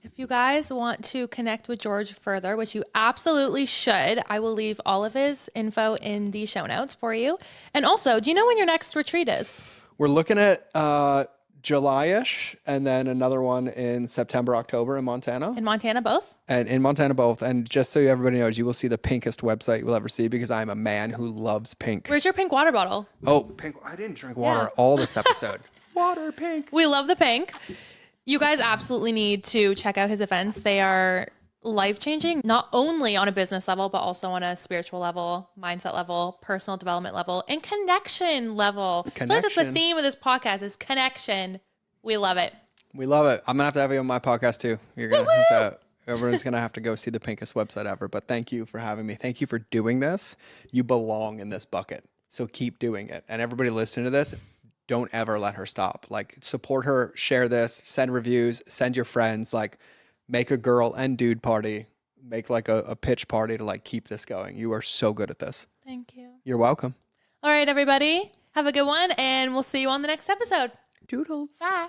If you guys want to connect with George further, which you absolutely should, I will leave all of his info in the show notes for you. And also, do you know when your next retreat is? We're looking at July-ish, and then another one in September, October in Montana. In Montana, both? And in Montana, both. And just so everybody knows, you will see the pinkest website you will ever see, because I'm a man who loves pink. Where's your pink water bottle? Oh, pink. I didn't drink water all this episode. Water, pink. We love the pink. You guys absolutely need to check out his events. They are life-changing, not only on a business level, but also on a spiritual level, mindset level, personal development level, and connection level. I feel like that's the theme of this podcast, is connection. We love it. We love it. I'm going to have you on my podcast too. You're going to have to, everyone's going to have to go see the pinkest website ever. But thank you for having me. Thank you for doing this. You belong in this bucket. So keep doing it. And everybody listening to this, don't ever let her stop. Like, support her, share this, send reviews, send your friends, like, make a girl and dude party, make like a pitch party to like keep this going. You are so good at this. Thank you. You're welcome. All right, everybody. Have a good one, and we'll see you on the next episode. Doodles. Bye.